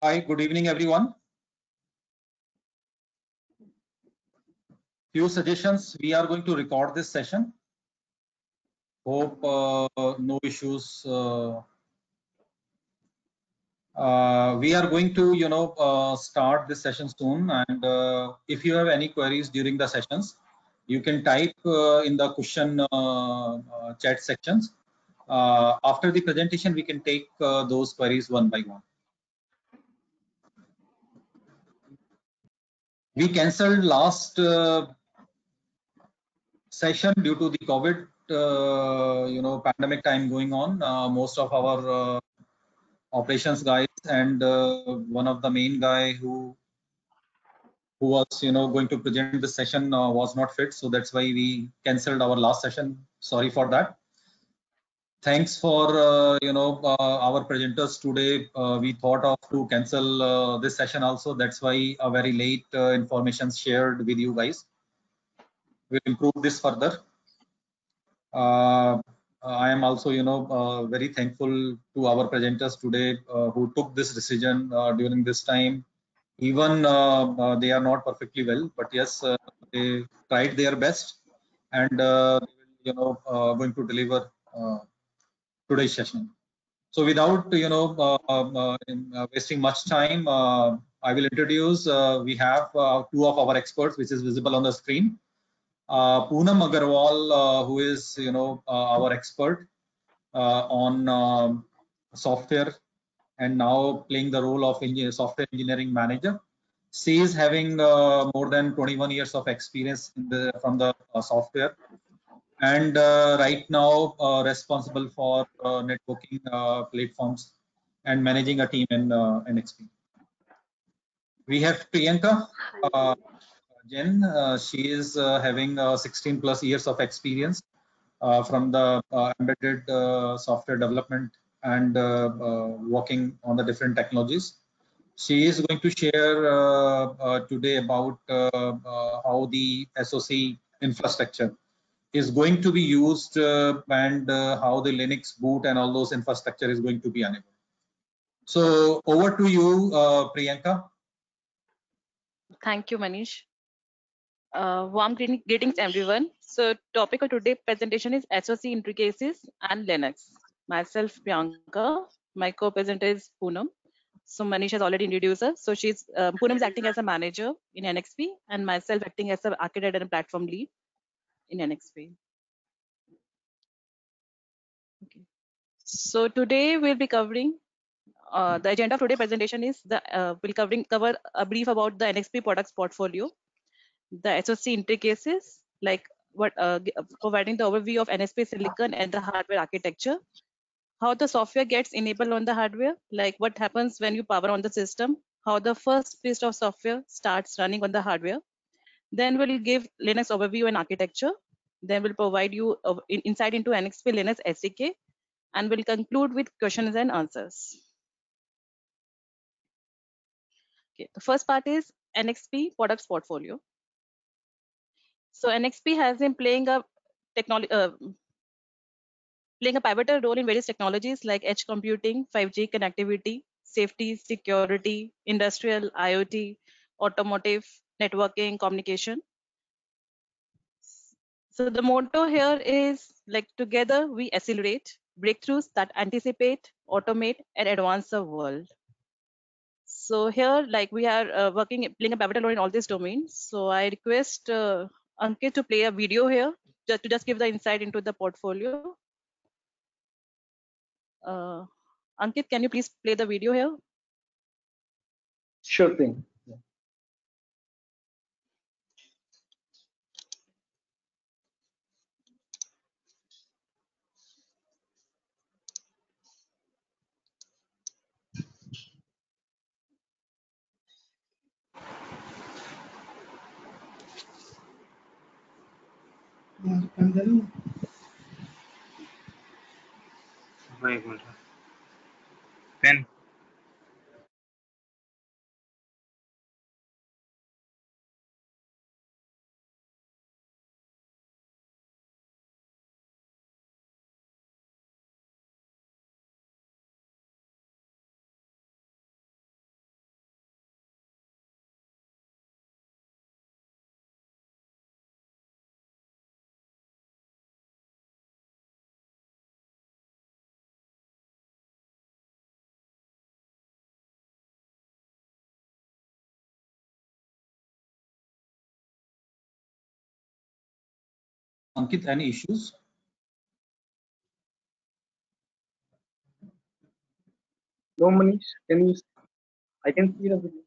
Hi, good evening, everyone. Few suggestions. We are going to record this session. Hope no issues. We are going to, start this session soon. And if you have any queries during the sessions, you can type in the question chat sections. After the presentation, we can take those queries one by one. We cancelled last session due to the COVID, pandemic time going on. Most of our operations guys and one of the main guy who was, going to present the session was not fit. So that's why we cancelled our last session. Sorry for that. Thanks for, our presenters today. We thought of to cancel this session also. That's why a very late information shared with you guys. We'll improve this further. I am also, very thankful to our presenters today who took this decision during this time. Even they are not perfectly well, but yes, they tried their best, and going to deliver today's session. So, without wasting much time, I will introduce. We have two of our experts, which is visible on the screen. Poonam Agarwal, who is our expert on software and now playing the role of software engineering manager. She is having more than 21 years of experience from the software, and right now responsible for networking platforms and managing a team in NXP. We have Priyanka. Jen, she is having 16 plus years of experience from the embedded software development and working on the different technologies. She is going to share today about how the SOC infrastructure is going to be used and how the Linux boot and all those infrastructure is going to be enabled. So over to you, Priyanka. Thank you, Manish. Warm greetings, everyone. So, topic of today's presentation is SOC interfaces and Linux. Myself, Priyanka. My co-presenter is Poonam. So, Manish has already introduced her. So, Poonam is acting as a manager in NXP, and myself acting as an architect and a platform lead in NXP. Okay. So, today we'll be covering. The agenda of today's presentation is we'll cover a brief about the NXP products portfolio, the SOC interfaces, like providing the overview of NXP silicon and the hardware architecture, how the software gets enabled on the hardware, like what happens when you power on the system, how the first piece of software starts running on the hardware. Then we'll give Linux overview and architecture. Then we'll provide you insight into NXP Linux SDK, and we'll conclude with questions and answers. Okay, the first part is NXP products portfolio. So NXP has been playing a pivotal role in various technologies like edge computing, 5G connectivity, safety, security, industrial, IoT, automotive, networking, communication. So the motto here is like together we accelerate breakthroughs that anticipate, automate, and advance the world. So here, like we are playing a pivotal role in all these domains. So I request Ankit to play a video here to just give the insight into the portfolio. Ankit, can you please play the video here? Sure thing. Yeah. पेन Ankit, any issues? No, Manish, I can see the video.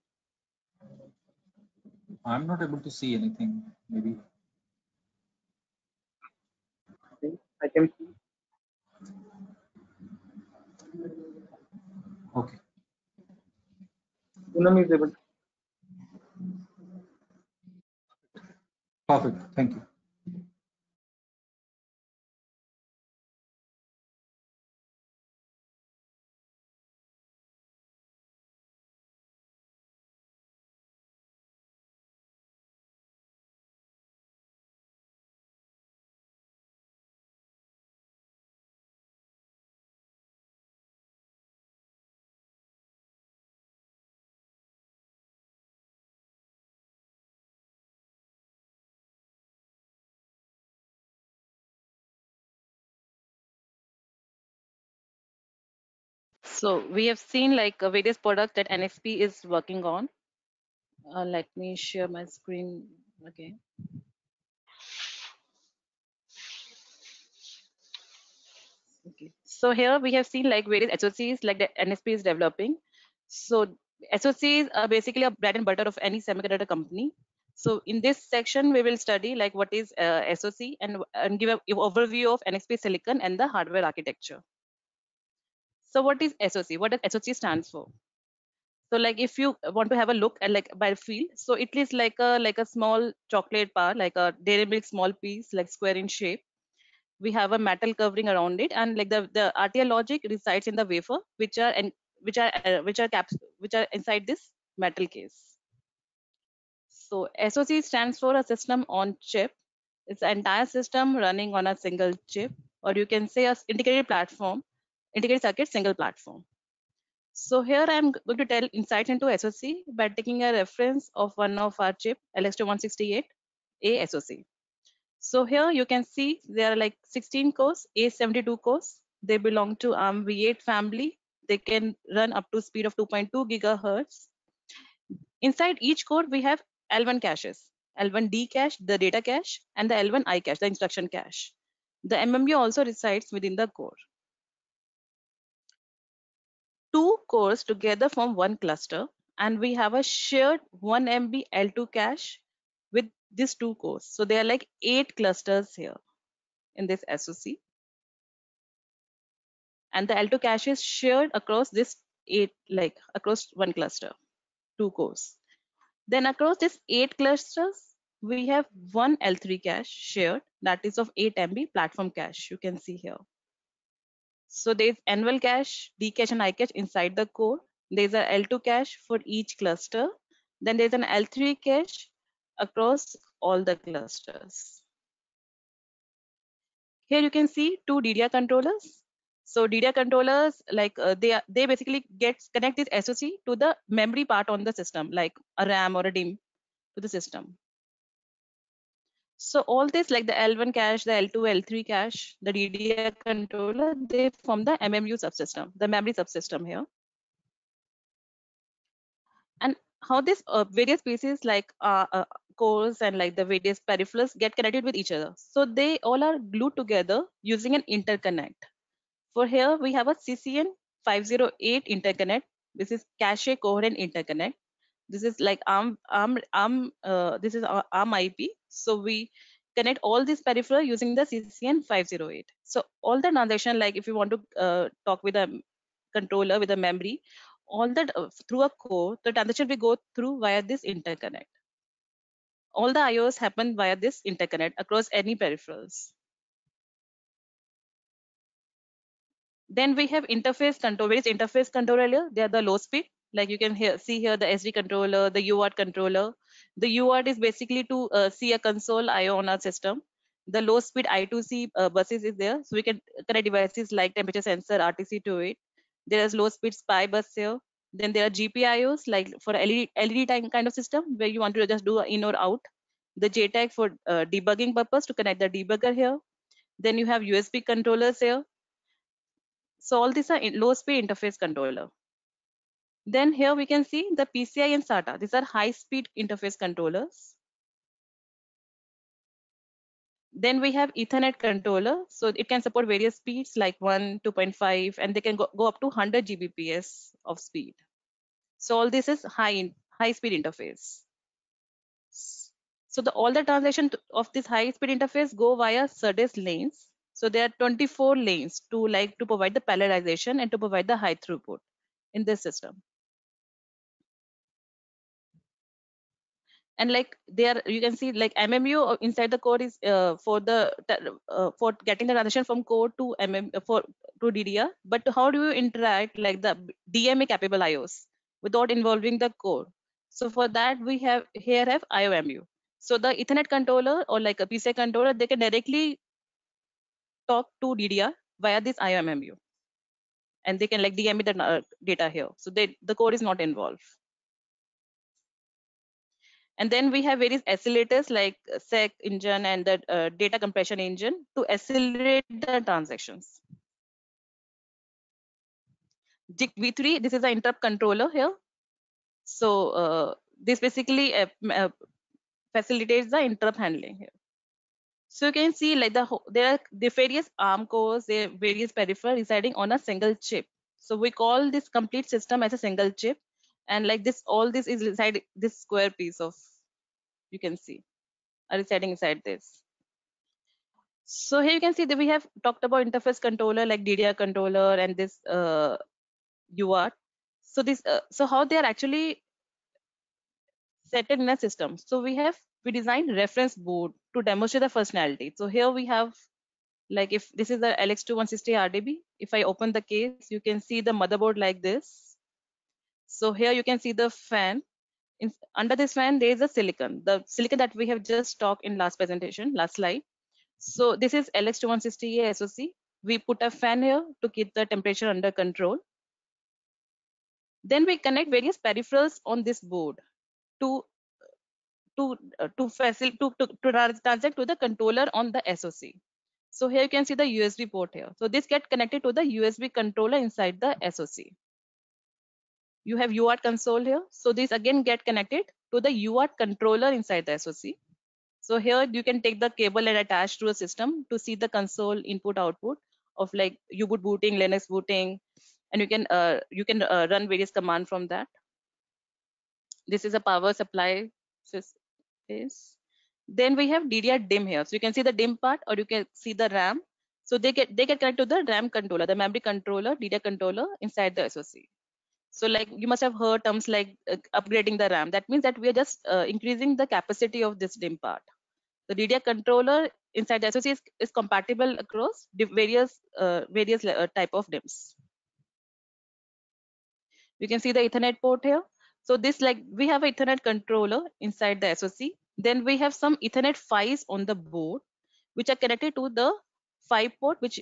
I'm not able to see anything. Maybe. I can see. Okay. Poonam is able to. Perfect. Thank you. So we have seen like various products that NXP is working on. Let me share my screen again. Okay. So here we have seen like various SoCs like the NXP is developing. So SoCs are basically a bread and butter of any semiconductor company. So in this section, we will study like what is SoC and give an overview of NXP silicon and the hardware architecture. So what is SoC? What does SoC stands for? So like if you want to have a look at like by feel, so it is like a small chocolate bar, like a dairy milk small piece, like square in shape. We have a metal covering around it, and like the RTL logic resides in the wafer, which are inside this metal case. So SoC stands for a system on chip. It's an entire system running on a single chip, or you can say a integrated circuit, single platform. So here I'm going to tell insights into SoC by taking a reference of one of our chip, LS2168A SoC. So here you can see there are like 16 cores, A72 cores. They belong to ARM V8 family. They can run up to speed of 2.2 gigahertz. Inside each core, we have L1 caches, L1D cache, the data cache, and the L1I cache, the instruction cache. The MMU also resides within the core. Two cores together form one cluster, and we have a shared 1 MB L2 cache with these two cores. So there are like 8 clusters here in this SoC, and the L2 cache is shared across this 8, like across one cluster, 2 cores. Then across this 8 clusters, we have one L3 cache shared, that is of 8 MB platform cache, you can see here. So there's N1 cache, D cache, and I cache inside the core. There's a L2 cache for each cluster. Then there's an L3 cache across all the clusters. Here you can see two DDR controllers. So DDR controllers, like they basically connect this SoC to the memory part on the system, like a RAM or a DIMM to the system. So all this, like the L1 cache, the L2, L3 cache, the DDR controller, they form the MMU subsystem, the memory subsystem here. And how this various pieces like cores and like the various peripherals get connected with each other. So they all are glued together using an interconnect. For here, we have a CCN 508 interconnect. This is cache coherent interconnect. This is like this is our ARM IP. So we connect all these peripheral using the CCN 508. So all the transaction, like if you want to talk with a controller with a memory, all that through a core, the transaction will go through via this interconnect. All the IOs happen via this interconnect across any peripherals. Then we have interface control. Various interface controller. They are the low speed. Like you can see here the SD controller, the UART controller. The UART is basically to see a console IO on our system. The low speed I2C buses is there. So we can connect devices like temperature sensor, RTC to it. There is low speed SPI bus here. Then there are GPIOs like for LED time kind of system where you want to just do in or out. The JTAG for debugging purpose to connect the debugger here. Then you have USB controllers here. So all these are low speed interface controller. Then here we can see the PCI and SATA. These are high speed interface controllers. Then we have Ethernet controller. So it can support various speeds like 1, 2.5, and they can go up to 100 Gbps of speed. So all this is high speed interface. So all the translation of this high speed interface go via SerDes lanes. So there are 24 lanes to provide the parallelization and to provide the high throughput in this system. And like there you can see like MMU inside the code is for getting the transition from code to to DDR. But how do you interact like the DMA capable IOs without involving the code? So for that we have IOMU. So the Ethernet controller or like a PCI controller, they can directly talk to DDR via this IOMMU, and they can like DMA the data here. So the code is not involved. And then we have various accelerators like SEC engine and the data compression engine to accelerate the transactions. JIC V3, this is the interrupt controller here. So this basically facilitates the interrupt handling here. So you can see like there are the various ARM cores, there are various peripherals residing on a single chip. So we call this complete system as a single chip, and like all this is inside this square piece of, you can see, are residing inside this. So here you can see that we have talked about interface controller like DDR controller and this UART. So how they are actually set in a system. So we designed reference board to demonstrate the functionality. So here we have like if this is the LX2160 RDB, if I open the case, you can see the motherboard like this. So here you can see the fan. Under this fan, there is a silicon, the silicon that we have just talked in last presentation, last slide. So this is LX2160A SoC. We put a fan here to keep the temperature under control. Then we connect various peripherals on this board to transact to the controller on the SoC. So here you can see the USB port here. So this get connected to the USB controller inside the SoC. You have UART console here. So this again get connected to the UART controller inside the SoC. So here you can take the cable and attach to a system to see the console input output of like U-boot booting, Linux booting, and you can run various commands from that. This is a power supply space. Then we have DDR DIMM here. So you can see the DIMM part, or you can see the RAM. So they get connected to the RAM controller, the memory controller, DDR controller inside the SoC. So like you must have heard terms like upgrading the RAM. That means that we are just increasing the capacity of this DIMM part. The DDR controller inside the SoC is compatible across various type of DIMMs. You can see the Ethernet port here. So this like we have an Ethernet controller inside the SoC. Then we have some Ethernet PHYs on the board, which are connected to the PHY port, which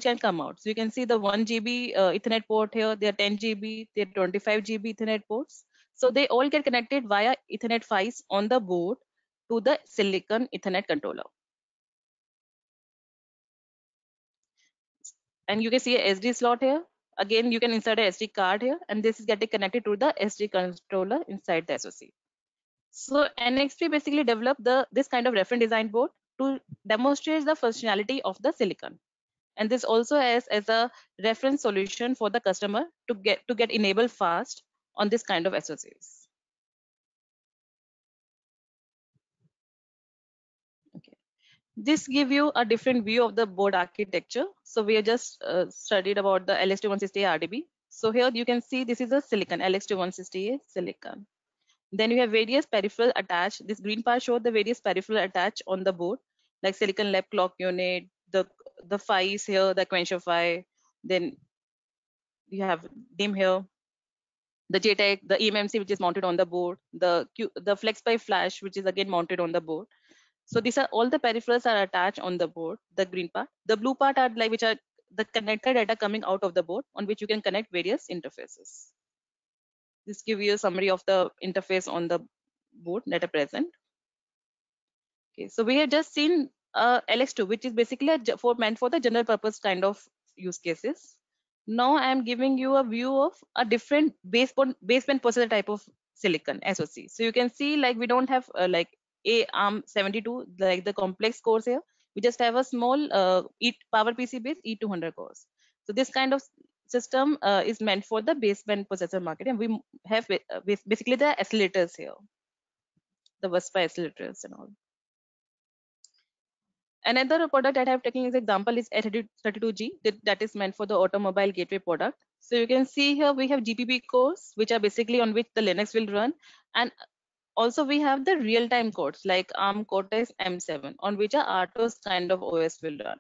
can come out. So you can see the 1 GB Ethernet port here. There are 10 GB, there are 25 GB Ethernet ports. So they all get connected via Ethernet PHYs on the board to the silicon Ethernet controller. And you can see a SD slot here. Again, you can insert a SD card here, and this is getting connected to the SD controller inside the SoC. So NXP basically developed this kind of reference design board to demonstrate the functionality of the silicon, and this also as a reference solution for the customer to get enabled fast on this kind of SoCs. Okay. This give you a different view of the board architecture. So we have just studied about the LX2160 RDB. So here you can see this is a silicon, LX2160 silicon. Then you have various peripherals attached. This green part shows the various peripherals attached on the board, like Silicon Lab clock unit, the PHYs here, the Quencher PHY. Then you have DIMM here, the JTAG, the eMMC, which is mounted on the board, the FlexPy flash, which is again mounted on the board. So these are all the peripherals are attached on the board, the green part. The blue part are like which are the connected data coming out of the board on which you can connect various interfaces. This gives you a summary of the interface on the board that are present. Okay, so we have just seen LX2, which is basically meant for the general purpose kind of use cases. Now I am giving you a view of a different baseband processor type of silicon SoC. So you can see like we don't have like ARM 72 like the complex cores here. We just have a small PowerPC based E200 cores. So this kind of system is meant for the baseband processor market, and we have basically the accelerators here, the VSPA accelerators and all. Another product that I have taken as example is A32G, that is meant for the automobile gateway product. So you can see here we have GPP cores, which are basically on which the Linux will run, and also we have the real-time cores like ARM Cortex M7, on which a RTOS kind of OS will run.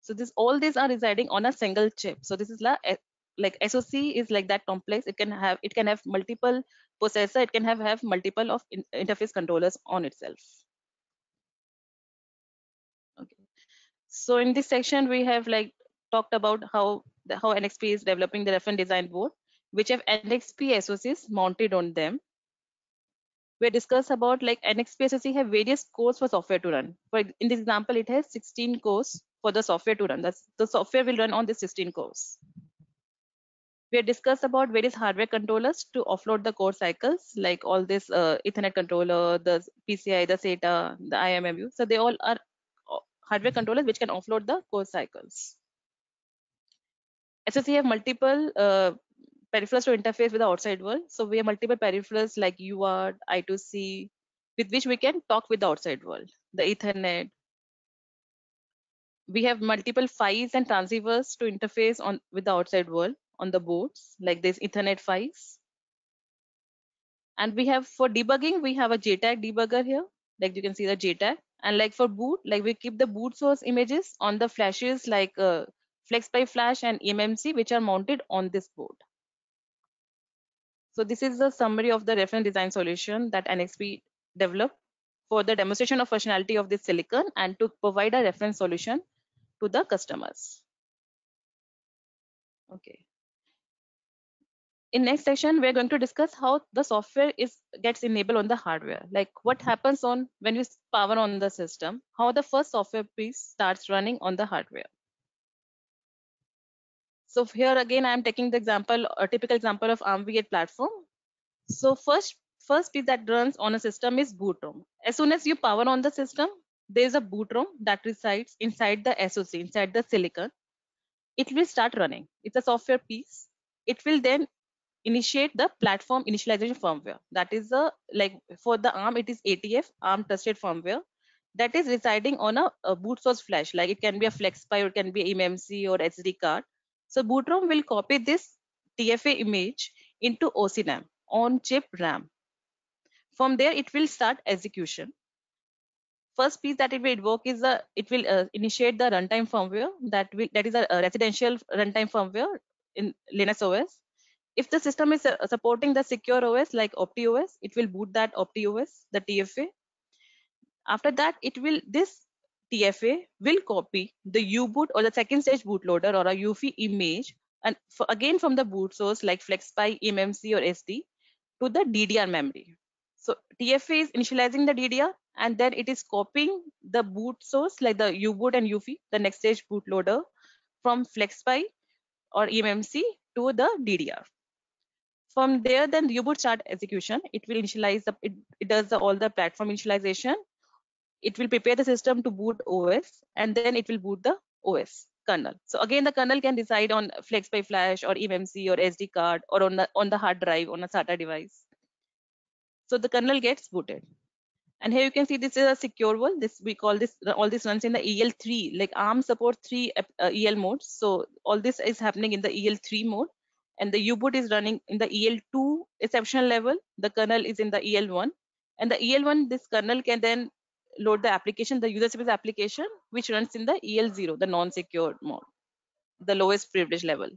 So all these are residing on a single chip. So this is like SoC is like that complex. It can have multiple processor. It can have multiple of interface controllers on itself. Okay. So in this section, we have like talked about how NXP is developing the reference design board, which have NXP SoCs mounted on them. We discussed about like NXP SoC have various cores for software to run. For in this example, it has 16 cores for the software to run. That's the software will run on the 16 cores. We have discussed about various hardware controllers to offload the core cycles, like all this Ethernet controller, the PCI, the SATA, the IMMU. So they all are hardware controllers which can offload the core cycles. SoC have multiple peripherals to interface with the outside world. So we have multiple peripherals like UART, I2C, with which we can talk with the outside world. The Ethernet. We have multiple PHYs and transceivers to interface with the outside world on the boards, like this Ethernet PHYs. And we have for debugging, we have a JTAG debugger here, like you can see the JTAG. And like for boot, like we keep the boot source images on the flashes like FlexPy Flash and eMMC, which are mounted on this board. So this is the summary of the reference design solution that NXP developed for the demonstration of functionality of this silicon and to provide a reference solution to the customers. Okay. In next section, we're going to discuss how the software gets enabled on the hardware. Like what happens when you power on the system, how the first software piece starts running on the hardware. So here again, I'm taking the example, a typical example of ARMv8 platform. So first piece that runs on a system is boot ROM. As soon as you power on the system, there is a boot ROM that resides inside the SoC, inside the silicon. It will start running. It's a software piece. It will then initiate the platform initialization firmware. That is like for the ARM, it is ATF, ARM trusted firmware, that is residing on a boot source flash. Like it can be a FlexPy or it can be eMMC or SD card. So boot ROM will copy this TFA image into OCRAM, on chip RAM. From there, it will start execution. First piece that it will invoke is it will initiate the runtime firmware that is a residential runtime firmware in Linux OS. If the system is supporting the secure OS like OptiOS, it will boot that OptiOS, the TFA. After that, this TFA will copy the U-boot or the second stage bootloader or a UEFI image, and again from the boot source like FlexPy, eMMC or SD to the DDR memory. So TFA is initializing the DDR, and then it is copying the boot source like the U-boot and UEFI, the next stage bootloader, from FlexPy or eMMC to the DDR. From there, then U-boot start execution. It will initialize it does all the platform initialization. It will prepare the system to boot OS, and then it will boot the OS kernel. So again, the kernel can reside on FlexPy Flash or eMMC or SD card or on the hard drive on a SATA device. So the kernel gets booted. And here you can see this is a secure world. We call this, all this runs in the EL3. Like ARM supports 3 EL modes. So all this is happening in the EL3 mode. And the U-boot is running in the EL2 exceptional level. The kernel is in the EL1. And the EL1, this kernel can then load the application, the user space application, which runs in the EL0, the non-secure mode, the lowest privilege level.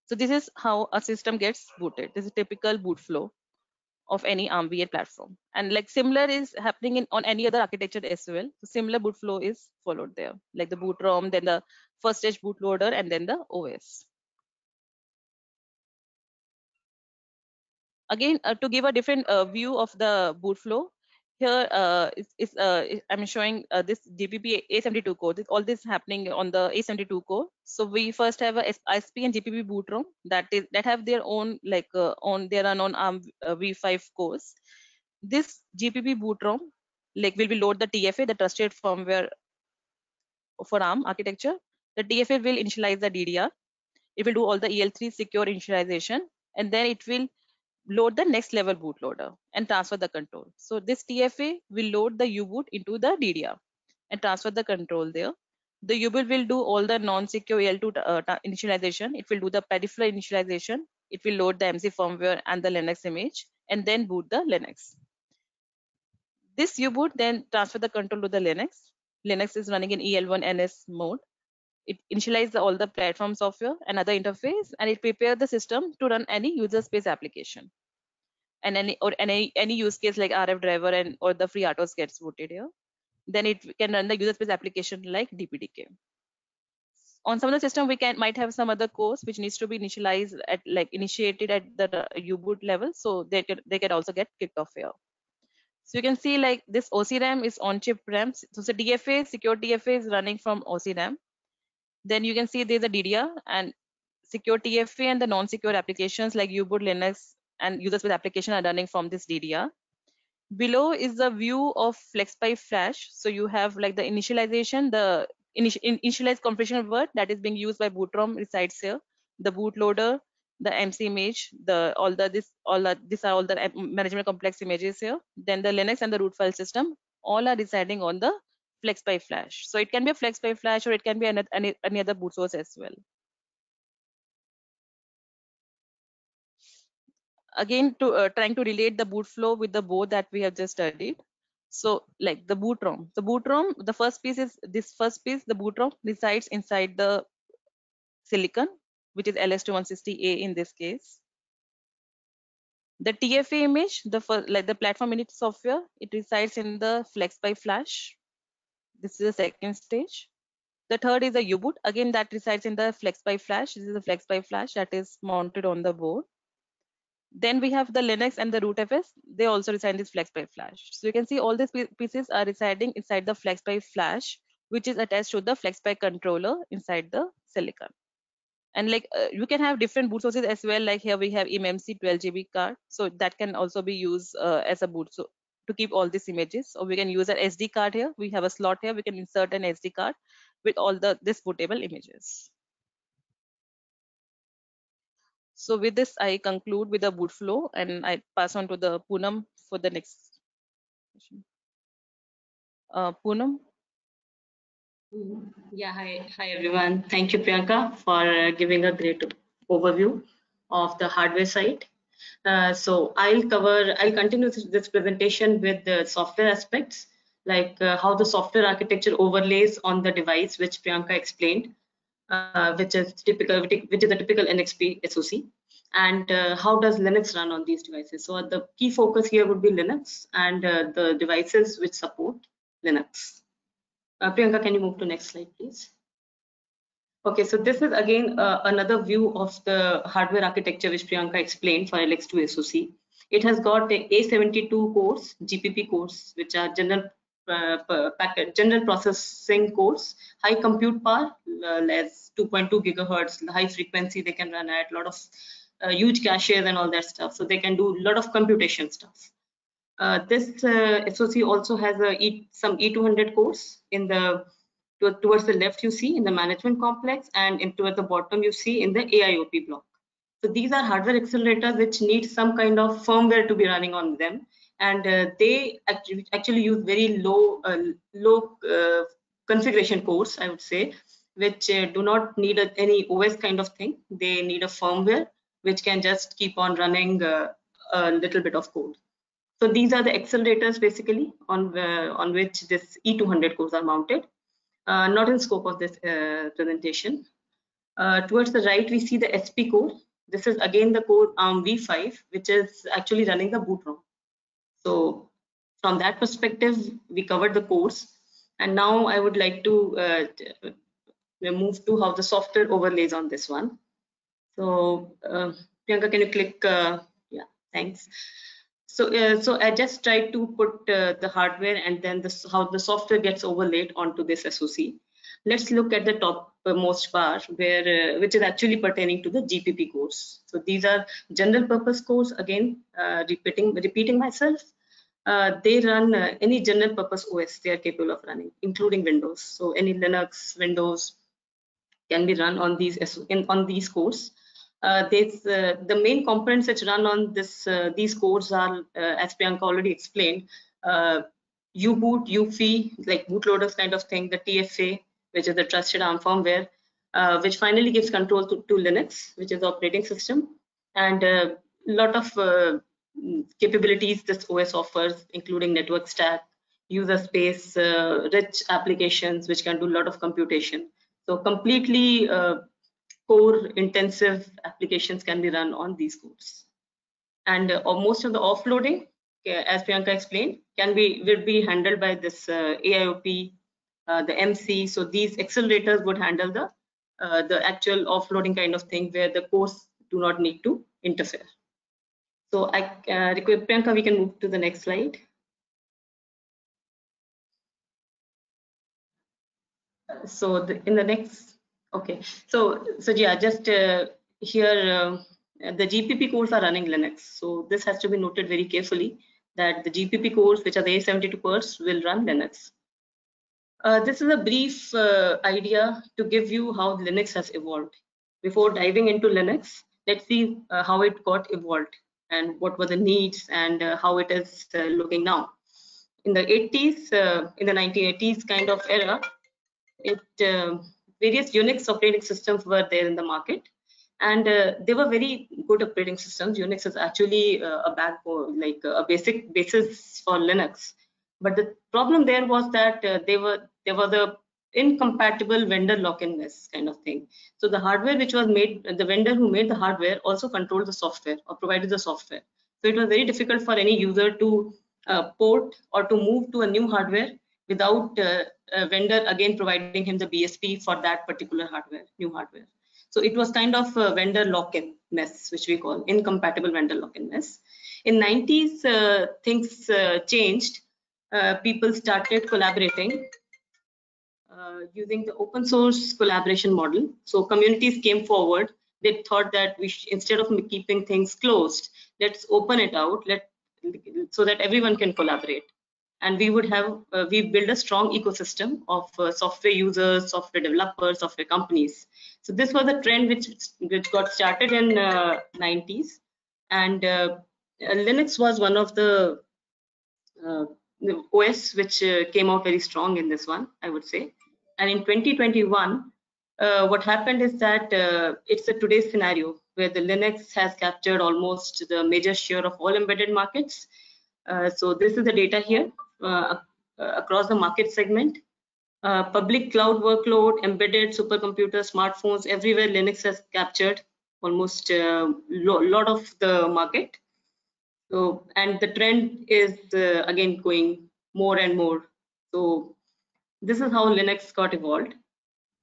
So this is how a system gets booted. This is typical boot flow of any ARMv8 platform. And like similar is happening on any other architecture as well. So similar boot flow is followed there, like the boot ROM, then the first stage bootloader, and then the OS. Again, to give a different view of the boot flow, here I'm showing this GPP A72 core. All this happening on the A72 core. So we first have a ISP and GPP boot ROM that have their own on their own ARM v5 cores. This GPP boot ROM like will we load the TFA, the trusted firmware for ARM architecture. The TFA will initialize the DDR. It will do all the EL3 secure initialization, and then it will load the next level bootloader and transfer the control. So this TFA will load the U-boot into the DDR and transfer the control there. The U-boot will do all the non-secure EL2 initialization. It will do the peripheral initialization. It will load the MC firmware and the Linux image, and then boot the Linux. This U-boot then transfer the control to the Linux. Linux is running in EL1 NS mode. It initializes all the platform software and other interface, and it prepares the system to run any user space application. And any use case like RF driver and or the FreeRTOS gets booted here. Then it can run the user space application like DPDK. On some of the system, we might have some other course which needs to be initialized at initiated at the U-boot level, so they can also get kicked off here. So you can see like this OCRAM is on-chip RAM. So the DFA, secure DFA is running from OCRAM. Then you can see there's a DDR, and secure TFA and the non-secure applications like U-boot, Linux, and user space application are running from this DDR. Below is the view of FlexPy Flash. So you have like the initialization, the initialized configuration word that is being used by bootrom resides here. The bootloader, the MC image, these are all the management complex images here. Then the Linux and the root file system all are residing on the FlexPy Flash. So it can be a FlexPy Flash, or it can be any other boot source as well. Again, to trying to relate the boot flow with the board that we have just studied. So like the boot ROM, the first piece is this first piece, the boot ROM resides inside the silicon, which is LS2160A in this case. The TFA image, the platform init software, it resides in the FlexPy Flash. This is the second stage. The third is the U-boot. Again, that resides in the FlexPy Flash. This is the FlexPy Flash that is mounted on the board. Then we have the Linux and the rootfs. They also reside in this FlexPy Flash. So you can see all these pieces are residing inside the FlexPy Flash, which is attached to the FlexPy controller inside the silicon. And like you can have different boot sources as well. Like here we have eMMC 12 GB card. So that can also be used as a boot to keep all these images. Or we can use an SD card here. We have a slot here. We can insert an SD card with all this bootable images. So with this, I conclude with the boot flow, and I pass on to the Poonam for the next question. Poonam. Yeah, hi everyone. Thank you, Priyanka, for giving a great overview of the hardware side. So I'll continue this presentation with the software aspects, like how the software architecture overlays on the device, which Priyanka explained, which is a typical NXP SoC, and how does Linux run on these devices. So the key focus here would be Linux and the devices which support Linux. Priyanka, can you move to next slide, please? Okay, so this is again another view of the hardware architecture which Priyanka explained for LX2 SoC. It has got a A72 cores, GPP cores, which are general processing cores, high compute power, less 2.2 gigahertz, high frequency they can run at, a lot of huge caches and all that stuff. So they can do a lot of computation stuff. This SoC also has some E200 cores in the towards the left you see in the management complex, and towards the bottom you see in the AIOP block. So these are hardware accelerators which need some kind of firmware to be running on them, and they actually use very low configuration cores, I would say, which do not need any OS kind of thing. They need a firmware which can just keep on running a little bit of code. So these are the accelerators basically on which this E200 cores are mounted. Not in scope of this presentation. Towards the right, we see the SP core. This is again the core ARM v5, which is actually running the boot ROM. So from that perspective, we covered the cores. And now I would like to move to how the software overlays on this one. So Priyanka, can you click? Yeah, thanks. So I just tried to put the hardware and then how the software gets overlaid onto this SoC. Let's look at the topmost bar, which is actually pertaining to the GPP cores. So these are general purpose cores. Again, repeating myself. they run any general purpose OS they are capable of running, including Windows. So any Linux, Windows can be run on these cores. The main components which run on these cores are, as Priyanka already explained, U-boot, UEFI, like bootloaders kind of thing, the TFA, which is the trusted ARM firmware, which finally gives control to Linux, which is the operating system, and a lot of capabilities this OS offers, including network stack, user space, rich applications which can do a lot of computation. So completely core intensive applications can be run on these cores. And most of the offloading, as Priyanka explained, will be handled by this AIOP, the MC. So these accelerators would handle the actual offloading kind of thing where the cores do not need to interfere. So I request Priyanka, we can move to the next slide. So in the next, okay. So yeah, just here the GPP cores are running Linux. So this has to be noted very carefully that the GPP cores, which are the A72 cores, will run Linux. This is a brief idea to give you how Linux has evolved. Before diving into Linux, let's see how it got evolved and what were the needs and how it is looking now. In the 80s, in the 1980s kind of era, various Unix operating systems were there in the market, and they were very good operating systems. Unix is actually a backbone, like a basic basis for Linux. But the problem there was that there were the incompatible vendor lock-in mess kind of thing. So the hardware which was made, the vendor who made the hardware also controlled the software or provided the software. So it was very difficult for any user to port or to move to a new hardware without a vendor again providing him the BSP for that particular hardware, new hardware. So it was kind of a vendor lock-in mess, which we call incompatible vendor lock-in mess. In 90s, things changed. People started collaborating using the open source collaboration model. So communities came forward. They thought that instead of keeping things closed, let's open it out, so that everyone can collaborate. And we would have we build a strong ecosystem of software users, software developers, software companies. So this was a trend which got started in 90s, and Linux was one of the OS which came out very strong in this one, I would say. And in 2021, what happened is that it's a today's scenario where the Linux has captured almost the major share of all embedded markets. So this is the data here across the market segment. Public cloud workload, embedded supercomputers, smartphones, everywhere Linux has captured almost a lot of the market. So, and the trend is again going more and more. So this is how Linux got evolved.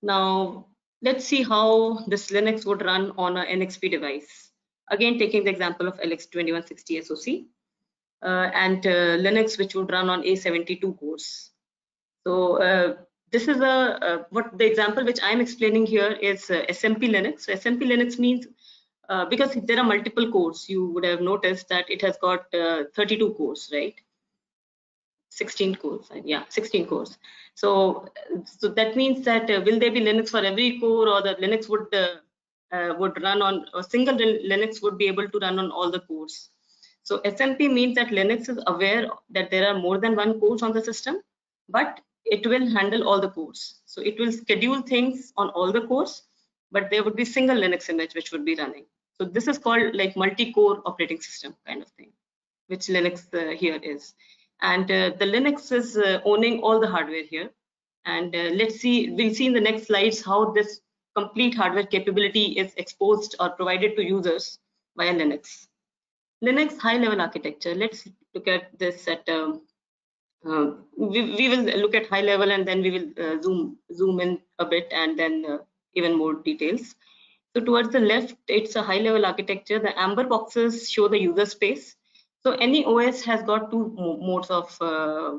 Now let's see how this Linux would run on an NXP device. Again, taking the example of LX2160 SoC. And Linux, which would run on A72 cores. So this is what the example which I'm explaining here is SMP Linux. So SMP Linux means because there are multiple cores, you would have noticed that it has got 32 cores, right? 16 cores, yeah, 16 cores. So that means that will there be Linux for every core, or the Linux would run on a single Linux would be able to run on all the cores? So SMP means that Linux is aware that there are more than one cores on the system, but it will handle all the cores. So it will schedule things on all the cores, but there would be single Linux image which would be running. So this is called like multi-core operating system kind of thing, which Linux here is. And the Linux is owning all the hardware here. And we'll see in the next slides how this complete hardware capability is exposed or provided to users via Linux. Linux high-level architecture. Let's look at this at we will look at high level, and then we will zoom in a bit, and then even more details. So towards the left, it's a high-level architecture. The amber boxes show the user space. So any OS has got two modes of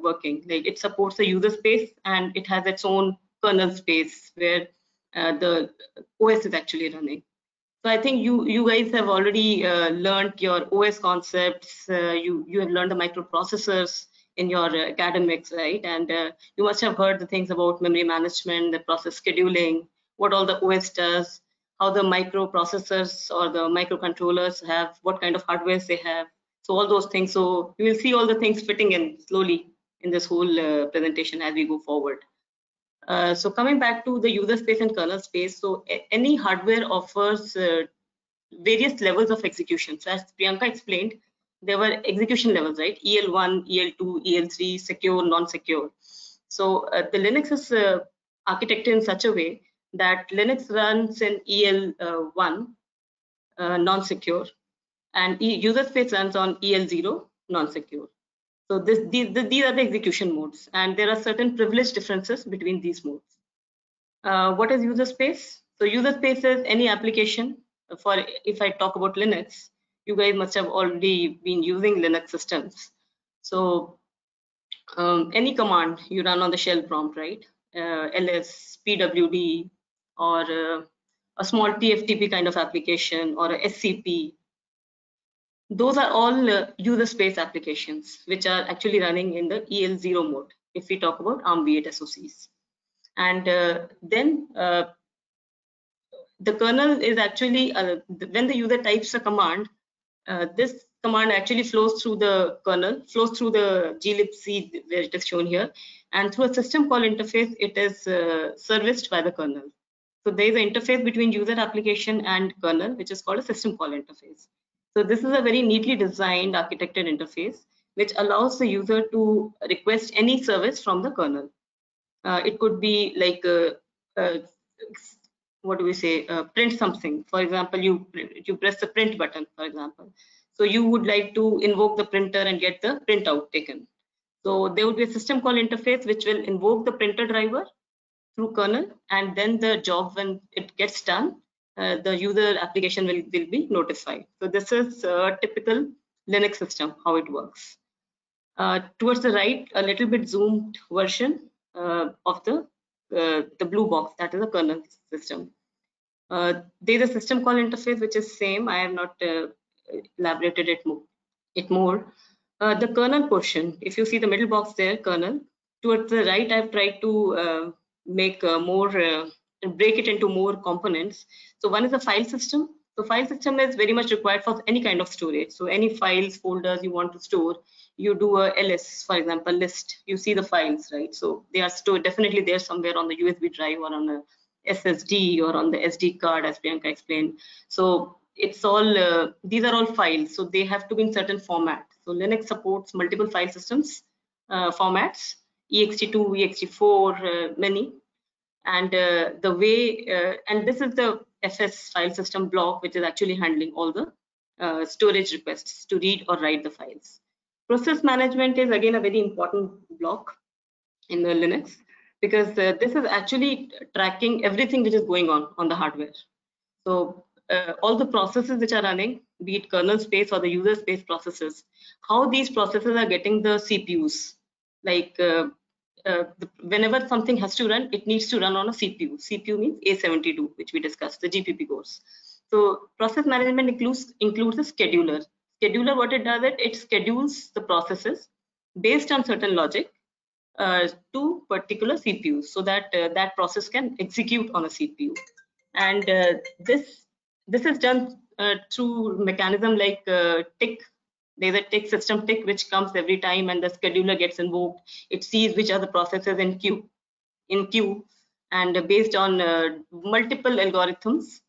working. Like it supports the user space, and it has its own kernel space where the OS is actually running. So I think you guys have already learned your OS concepts. You have learned the microprocessors in your academics, right? And you must have heard the things about memory management, the process scheduling, what all the OS does, how the microprocessors or the microcontrollers have, what kind of hardware they have. So all those things. So you will see all the things fitting in slowly in this whole presentation as we go forward. So coming back to the user space and kernel space, so any hardware offers various levels of execution. So as Priyanka explained, there were execution levels, right? EL1, EL2, EL3, secure, non-secure. So the Linux is architected in such a way that Linux runs in EL1, non-secure, and user space runs on EL0, non-secure. So these are the execution modes, and there are certain privilege differences between these modes. What is user space? So user space is any application. For if I talk about Linux, you guys must have already been using Linux systems. So any command you run on the shell prompt, right? ls, pwd, or a small tftp kind of application, or a scp. Those are all user space applications which are actually running in the EL0 mode if we talk about ARM-V8 SoCs. And then the kernel is actually, when the user types a command, this command actually flows through the kernel, flows through the glibc where it is shown here, and through a system call interface, it is serviced by the kernel. So there is an interface between user application and kernel, which is called a system call interface. So this is a very neatly designed architected interface, which allows the user to request any service from the kernel. It could be like, what do we say, print something. For example, you press the print button, for example. So you would like to invoke the printer and get the printout taken. So there would be a system call interface which will invoke the printer driver through kernel, and then the job, when it gets done, the user application will be notified. So this is a typical Linux system, how it works. Towards the right, a little bit zoomed version of the blue box, that is a kernel system. There's a system call interface which is same. I have not elaborated it more. The kernel portion, if you see the middle box there, kernel, towards the right, I've tried to make break it into more components. So one is a file system. So file system is very much required for any kind of storage. So any files, folders you want to store, you do a ls, for example, list. You see the files, right? So they are stored definitely there somewhere on the USB drive or on a SSD or on the SD card, as Priyanka explained. So it's all these are all files, so they have to be in certain format. So Linux supports multiple file systems formats, ext2, ext4, many. And the way and this is the fs file system block, which is actually handling all the storage requests to read or write the files. Process management is again a very important block in the Linux, because this is actually tracking everything which is going on the hardware. So all the processes which are running, be it kernel space or the user space processes, how these processes are getting the CPUs. Like whenever something has to run, it needs to run on a CPU. CPU means A72, which we discussed, the GPP cores. So process management includes a scheduler. Scheduler, what it does, it schedules the processes based on certain logic to particular CPUs, so that that process can execute on a CPU. And this is done through mechanism like tick. There's a tick system tick which comes every time, and the scheduler gets invoked. It sees which are the processes in queue, and based on multiple algorithms,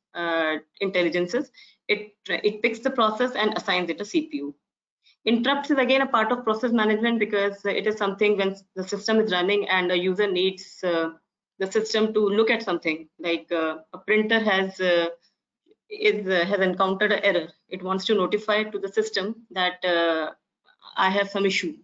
intelligences, it picks the process and assigns it a CPU. Interrupts is again a part of process management, because it is something when the system is running and a user needs the system to look at something, like a printer has encountered an error. It wants to notify to the system that I have some issue.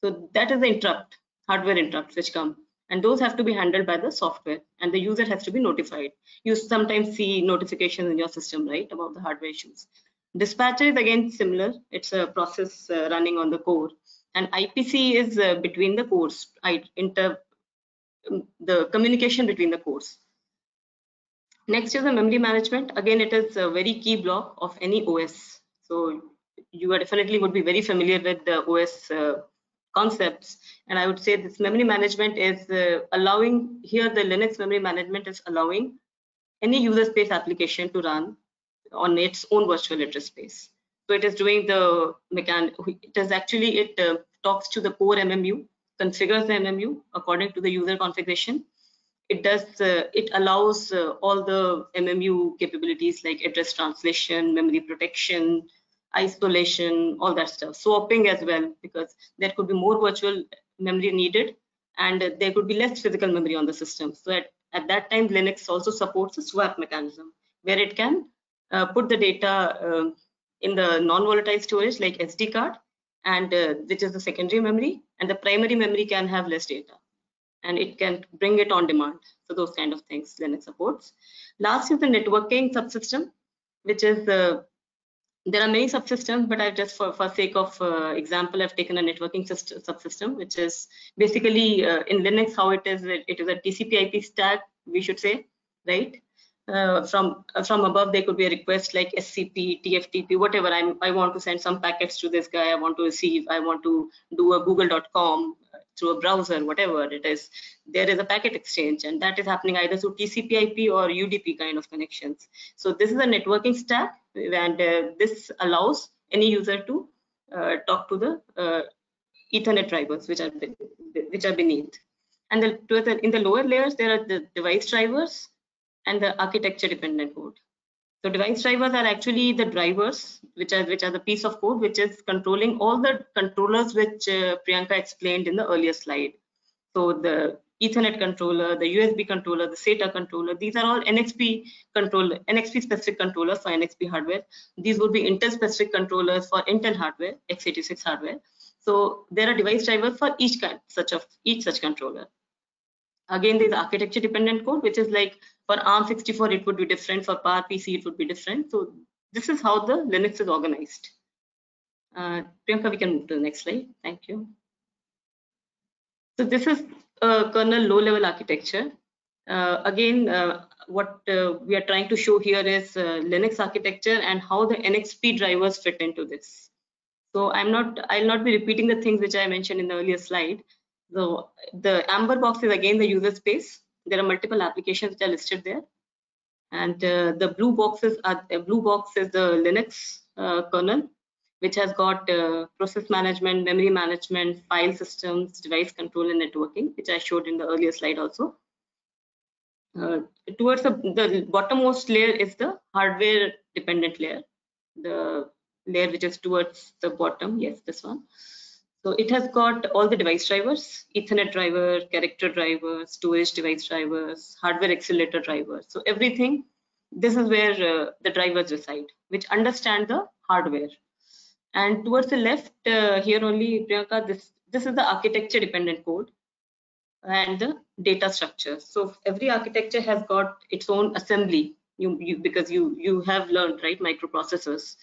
So that is the interrupt, hardware interrupts which come, and those have to be handled by the software, and the user has to be notified. You sometimes see notifications in your system, right, about the hardware issues. Dispatcher is again similar. It's a process running on the core, and IPC is between the cores, the communication between the cores. Next is the memory management. Again, it is a very key block of any OS. So you are definitely would be very familiar with the OS concepts. And I would say this memory management is allowing, here the Linux memory management is allowing any user space application to run on its own virtual address space. So it is doing the it talks to the core MMU, configures the MMU according to the user configuration. It allows all the MMU capabilities like address translation, memory protection, isolation, all that stuff, swapping as well, because there could be more virtual memory needed and there could be less physical memory on the system. So at that time, Linux also supports a swap mechanism where it can put the data in the non-volatile storage like SD card, and which is the secondary memory, and the primary memory can have less data and it can bring it on demand. So those kind of things Linux supports. Last is the networking subsystem, which is there are many subsystems, but I've just for sake of example, I've taken a networking subsystem, which is basically in Linux how it is a TCP/IP stack, we should say, right? From above there could be a request like SCP, TFTP, whatever. I want to send some packets to this guy, I want to receive, I want to do a google.com through a browser, whatever it is. There is a packet exchange, and that is happening either through TCP/IP or UDP kind of connections. So this is a networking stack, and this allows any user to talk to the Ethernet drivers which are beneath. And in the lower layers there are the device drivers and the architecture dependent code. So device drivers are actually the drivers which are the piece of code which is controlling all the controllers which Priyanka explained in the earlier slide. So the Ethernet controller, the USB controller, the SATA controller, these are all NXP specific controllers for NXP hardware. These would be Intel specific controllers for Intel hardware, x86 hardware. So there are device drivers for each such controller. Again, there's architecture dependent code, which is like for ARM64 it would be different, for PowerPC it would be different. So this is how the Linux is organized. Priyanka, we can move to the next slide. Thank you. So this is a kernel low-level architecture. What we are trying to show here is Linux architecture and how the NXP drivers fit into this. So I'll not be repeating the things which I mentioned in the earlier slide. So the amber box is again the user space. There are multiple applications which are listed there, and the blue box is the Linux kernel, which has got process management, memory management, file systems, device control, and networking, which I showed in the earlier slide also. Towards the bottommost layer is the hardware dependent layer, the layer which is towards the bottom. Yes, this one. So it has got all the device drivers, Ethernet driver, character drivers, storage device drivers, hardware accelerator drivers. So everything, this is where the drivers reside, which understand the hardware. And towards the left here only, Priyanka, this is the architecture dependent code and the data structure. So every architecture has got its own assembly. Because you have learned, right, microprocessors.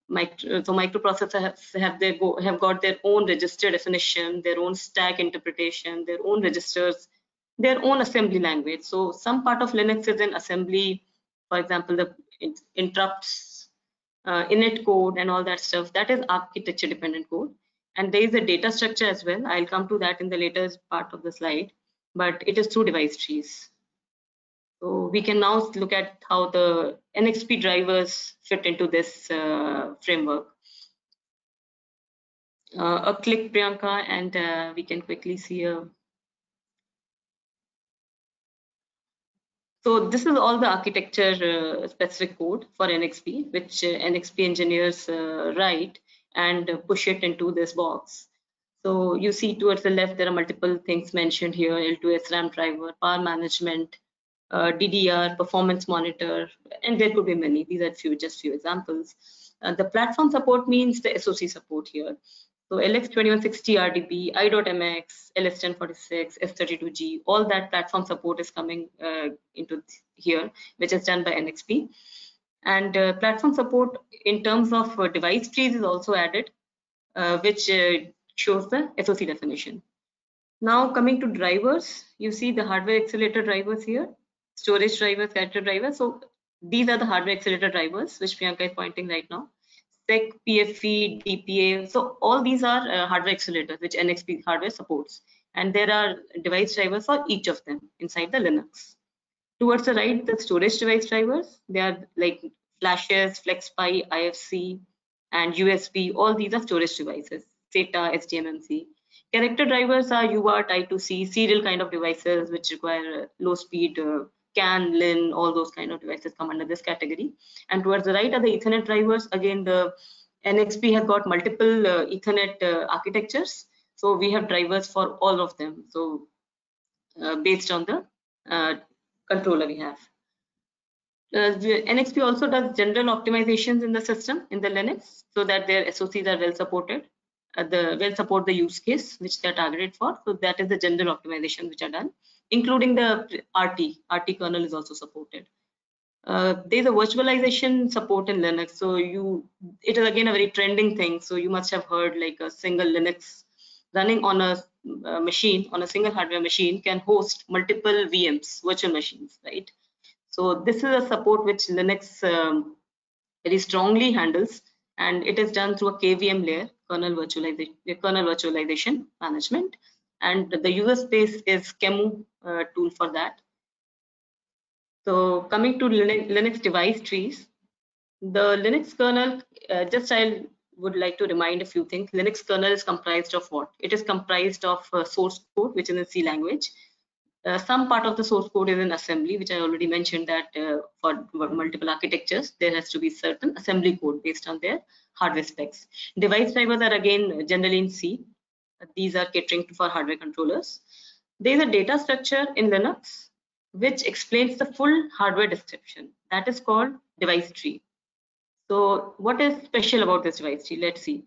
So microprocessors have got their own register definition, their own stack interpretation, their own registers, their own assembly language. So some part of Linux is in assembly, for example, the interrupts, init code and all that stuff. That is architecture dependent code. And there is a data structure as well. I'll come to that in the later part of the slide, but it is through device trees. So we can now look at how the NXP drivers fit into this framework. A click, Priyanka, and we can quickly see a. So this is all the architecture specific code for NXP, which NXP engineers write and push it into this box. So you see towards the left, there are multiple things mentioned here: L2 SRAM driver, power management, DDR, performance monitor, and there could be many. These are just few examples. The platform support means the SoC support here. So LX2160 RDP, I.MX, LS1046, S32G, all that platform support is coming into here, which is done by NXP. And platform support in terms of device trees is also added, which shows the SoC definition. Now coming to drivers, you see the hardware accelerator drivers here. storage drivers, character drivers. So these are the hardware accelerator drivers, which Priyanka is pointing right now. SEC, PFE, DPA. So all these are hardware accelerators, which NXP hardware supports. And there are device drivers for each of them inside the Linux. Towards the right, the storage device drivers, they are like flashes, FlexPy, IFC, and USB. All these are storage devices, SATA, SDMMC. Character drivers are UART, I2C, serial kind of devices which require low speed CAN, LIN, all those kind of devices come under this category. And towards the right are the Ethernet drivers. Again, the NXP has got multiple Ethernet architectures. So we have drivers for all of them. So based on the controller we have. NXP also does general optimizations in the system, in the Linux, so that their SOCs are well supported. Well support the use case which they're targeted for. So that is the general optimization which are done, including the RT kernel is also supported. There's a virtualization support in Linux. So it is again a very trending thing. So you must have heard like a single Linux running on a machine, on a single hardware machine, can host multiple VMs, virtual machines, right? So this is a support which Linux very strongly handles, and it is done through a KVM layer, kernel virtualization management, and the user space is QEMU tool for that. So coming to Linux device trees, the Linux kernel, I would like to remind a few things. Linux kernel is comprised of what? It is comprised of source code, which is in C language. Some part of the source code is in assembly, which I already mentioned that for multiple architectures, there has to be certain assembly code based on their hardware specs. Device drivers are again generally in C. These are catering for hardware controllers. There is a data structure in Linux which explains the full hardware description. That is called device tree. So what is special about this device tree? Let's see.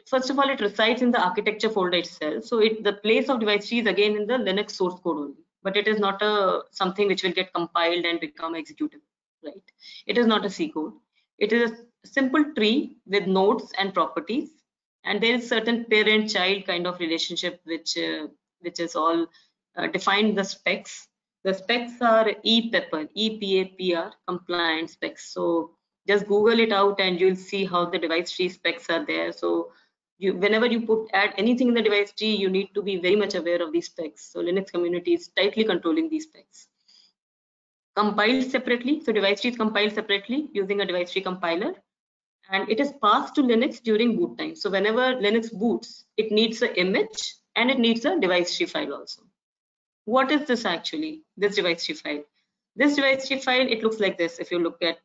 First of all, it resides in the architecture folder itself. So the place of device tree is again in the Linux source code only, but it is not something which will get compiled and become executable, right? It is not a C code. It is a simple tree with nodes and properties, and there is certain parent-child kind of relationship which is all defined the specs. The specs are EPAPR compliant specs. So just Google it out and you'll see how the device tree specs are there. So whenever you add anything in the device tree, you need to be very much aware of these specs. So Linux community is tightly controlling these specs. Compiled separately, so device tree is compiled separately using a device tree compiler, and it is passed to Linux during boot time. So whenever Linux boots, it needs an image and it needs a device tree file also. What is this actually, this device tree file? This device tree file, it looks like this. If you look at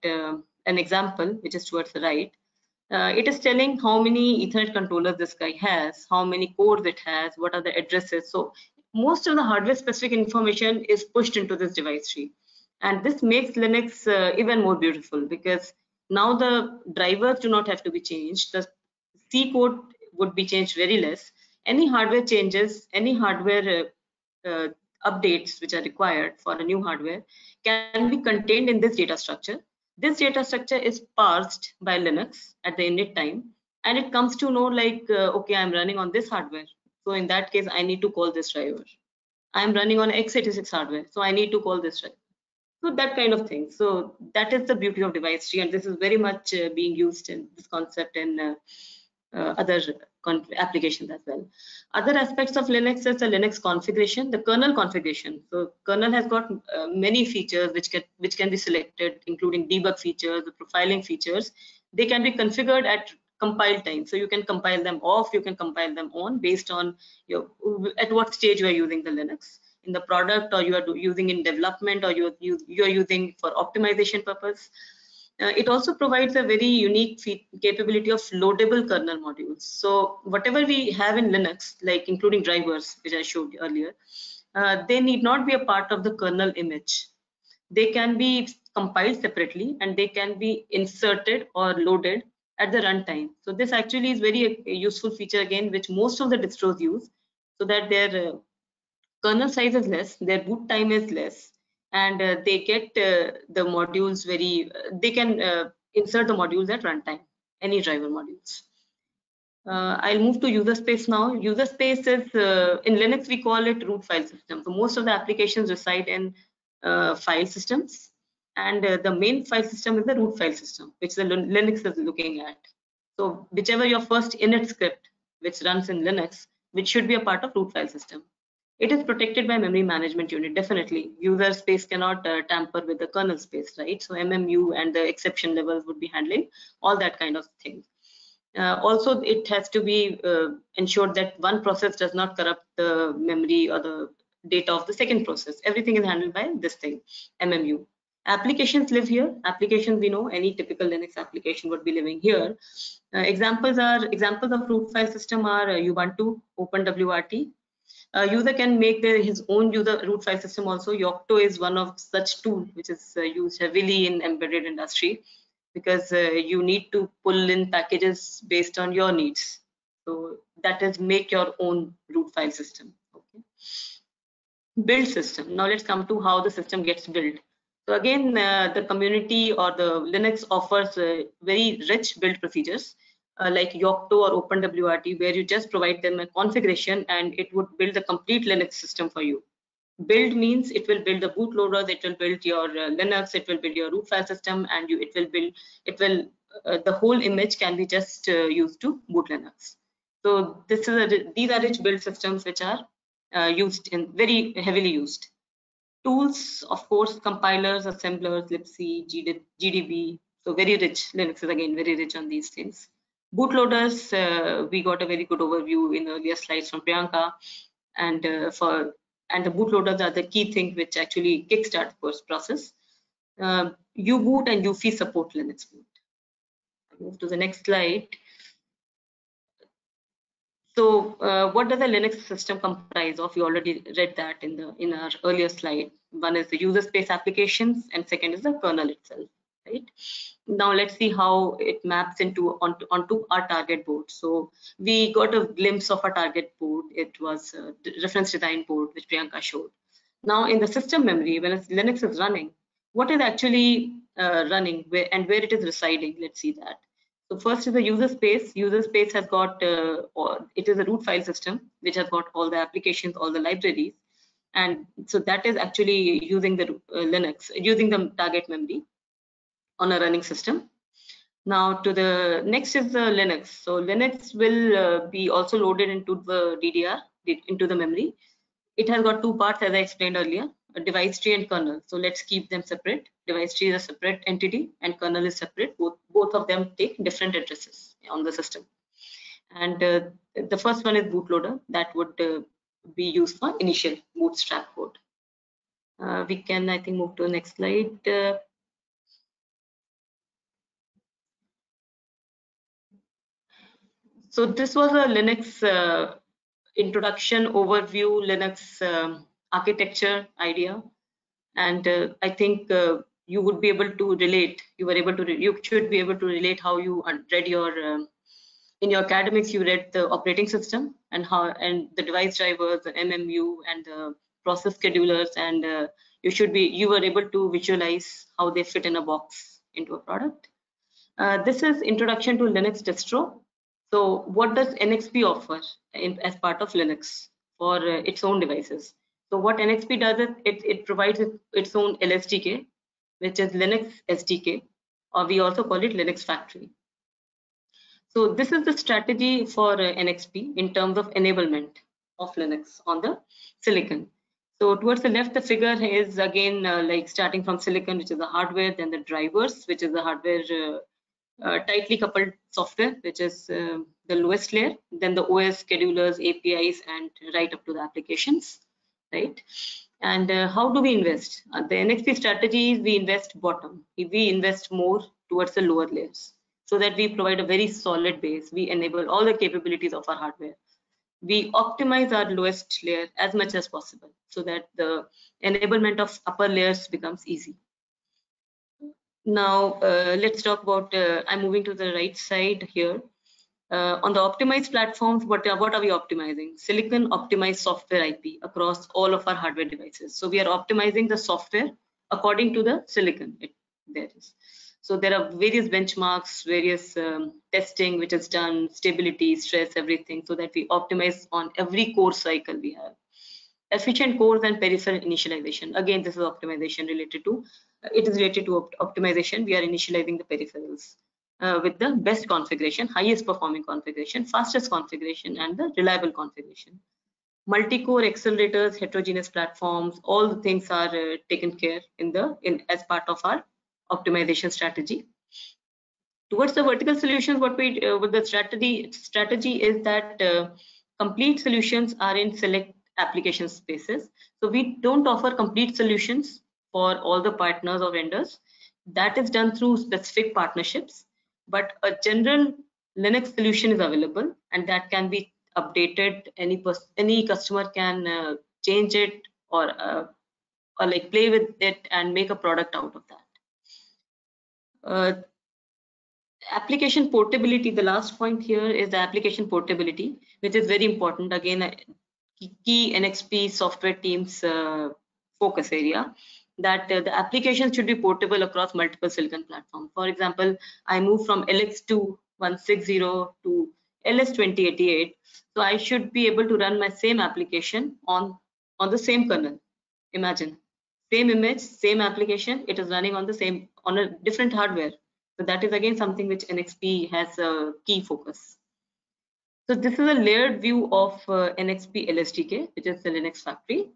an example, which is towards the right, it is telling how many Ethernet controllers this guy has, how many cores it has, what are the addresses. So most of the hardware specific information is pushed into this device tree. And this makes Linux even more beautiful, because now the drivers do not have to be changed. The C code would be changed very less. Any hardware changes, any hardware updates which are required for a new hardware can be contained in this data structure. This data structure is parsed by Linux at the init time, and it comes to know like, okay, I'm running on this hardware. So in that case, I need to call this driver. I'm running on x86 hardware, so I need to call this driver. So that kind of thing. So that is the beauty of device tree, and this is very much being used in this concept in other applications as well. Other aspects of Linux is the Linux configuration, the kernel configuration. So kernel has got many features which can be selected, including debug features, the profiling features. They can be configured at compile time. So you can compile them off, you can compile them on based on at what stage you are using the Linux, in the product, or you are using in development, or you are using for optimization purpose. It also provides a very unique capability of loadable kernel modules. So whatever we have in Linux, like including drivers, which I showed you earlier, they need not be a part of the kernel image. They can be compiled separately, and they can be inserted or loaded at the runtime. So this actually is very useful feature again, which most of the distros use, so that their kernel size is less, their boot time is less, and they get the modules they can insert the modules at runtime, any driver modules. I'll move to user space now. User space is in Linux, we call it root file system. So most of the applications reside in file systems, and the main file system is the root file system, which the Linux is looking at. So whichever your first init script which runs in Linux, which should be a part of root file system. It is protected by memory management unit, definitely. User space cannot tamper with the kernel space, right? So MMU and the exception levels would be handling all that kind of things. Also, it has to be ensured that one process does not corrupt the memory or the data of the second process. Everything is handled by this thing, MMU. Applications live here. Applications, we know any typical Linux application would be living here. Examples of root file system are Ubuntu, OpenWRT. User can make his own root file system also. Yocto is one of such tool which is used heavily in embedded industry, because you need to pull in packages based on your needs. So that is make your own root file system. Okay. Build system. Now let's come to how the system gets built. So again, the community or the Linux offers very rich build procedures. Like Yocto or OpenWRT, where you just provide them a configuration and it would build the complete Linux system for you. Build means it will build the bootloaders, it will build your Linux, it will build your root file system, and the whole image can be just used to boot Linux. So these are rich build systems which are very heavily used. Tools, of course, compilers, assemblers, libc, GDB. So very rich. Linux is again very rich on these things. Bootloaders, we got a very good overview in earlier slides from Priyanka, and the bootloaders are the key thing which actually kickstart the process. U-boot and UEFI support Linux boot. I'll move to the next slide. So what does a Linux system comprise of? You already read that in our earlier slide. One is the user space applications, and second is the kernel itself. Right. Now let's see how it maps onto our target board. So we got a glimpse of our target board. It was a reference design board which Priyanka showed. Now in the system memory, when Linux is running, what is actually running and where it is residing? Let's see that. So first is the user space. User space has got it is a root file system which has got all the applications, all the libraries, and so that is actually using the Linux, using the target memory on a running system. Now to the next is the Linux. So Linux will be also loaded into the DDR, into the memory. It has got two parts, as I explained earlier, a device tree and kernel. So let's keep them separate. Device tree is a separate entity and kernel is separate. Both of them take different addresses on the system. And the first one is bootloader, that would be used for initial bootstrap code. We can, I think, move to the next slide. So this was a Linux introduction overview, Linux architecture idea, and I think you would be able to relate. You should be able to relate how you read your in your academics. You read the operating system and the device drivers, the MMU, and the process schedulers, and you were able to visualize how they fit in a box into a product. This is introduction to Linux distro. So what does NXP offer as part of Linux for its own devices? So what NXP does is it provides its own LSTK, which is Linux SDK, or we also call it Linux Factory. So this is the strategy for NXP in terms of enablement of Linux on the silicon. So towards the left, the figure is again like starting from silicon, which is the hardware, then the drivers, which is the hardware tightly coupled software, which is the lowest layer, then the OS, schedulers, APIs, and right up to the applications, right? And how do we invest? The NXP strategy is we invest bottom. We invest more towards the lower layers so that we provide a very solid base. We enable all the capabilities of our hardware. We optimize our lowest layer as much as possible so that the enablement of upper layers becomes easy. Now let's talk about, I'm moving to the right side here. On the optimized platforms, what are we optimizing? Silicon optimized software IP across all of our hardware devices. So we are optimizing the software according to the silicon. So there are various benchmarks, various testing which is done, stability, stress, everything, so that we optimize on every core cycle we have. efficient cores and peripheral initialization. Again, this is optimization related to, it is related to optimization. We are initializing the peripherals with the best configuration, highest performing configuration, fastest configuration, and the reliable configuration. Multi-core accelerators, heterogeneous platforms, all the things are taken care as part of our optimization strategy. Towards the vertical solutions, what we with the strategy is that complete solutions are in select application spaces. So we don't offer complete solutions for all the partners or vendors. That is done through specific partnerships, but a general Linux solution is available, and that can be updated. Any customer can change it or like play with it and make a product out of that. Application portability, the last point here is the application portability, which is very important. Again, key NXP software team's focus area, that the application should be portable across multiple silicon platforms. For example, I move from LX2160 to LS2088, so I should be able to run my same application on the same kernel. Imagine, same image, same application, it is running on a different hardware. So that is again something which NXP has a key focus. So this is a layered view of NXP LSTK, which is the Linux factory.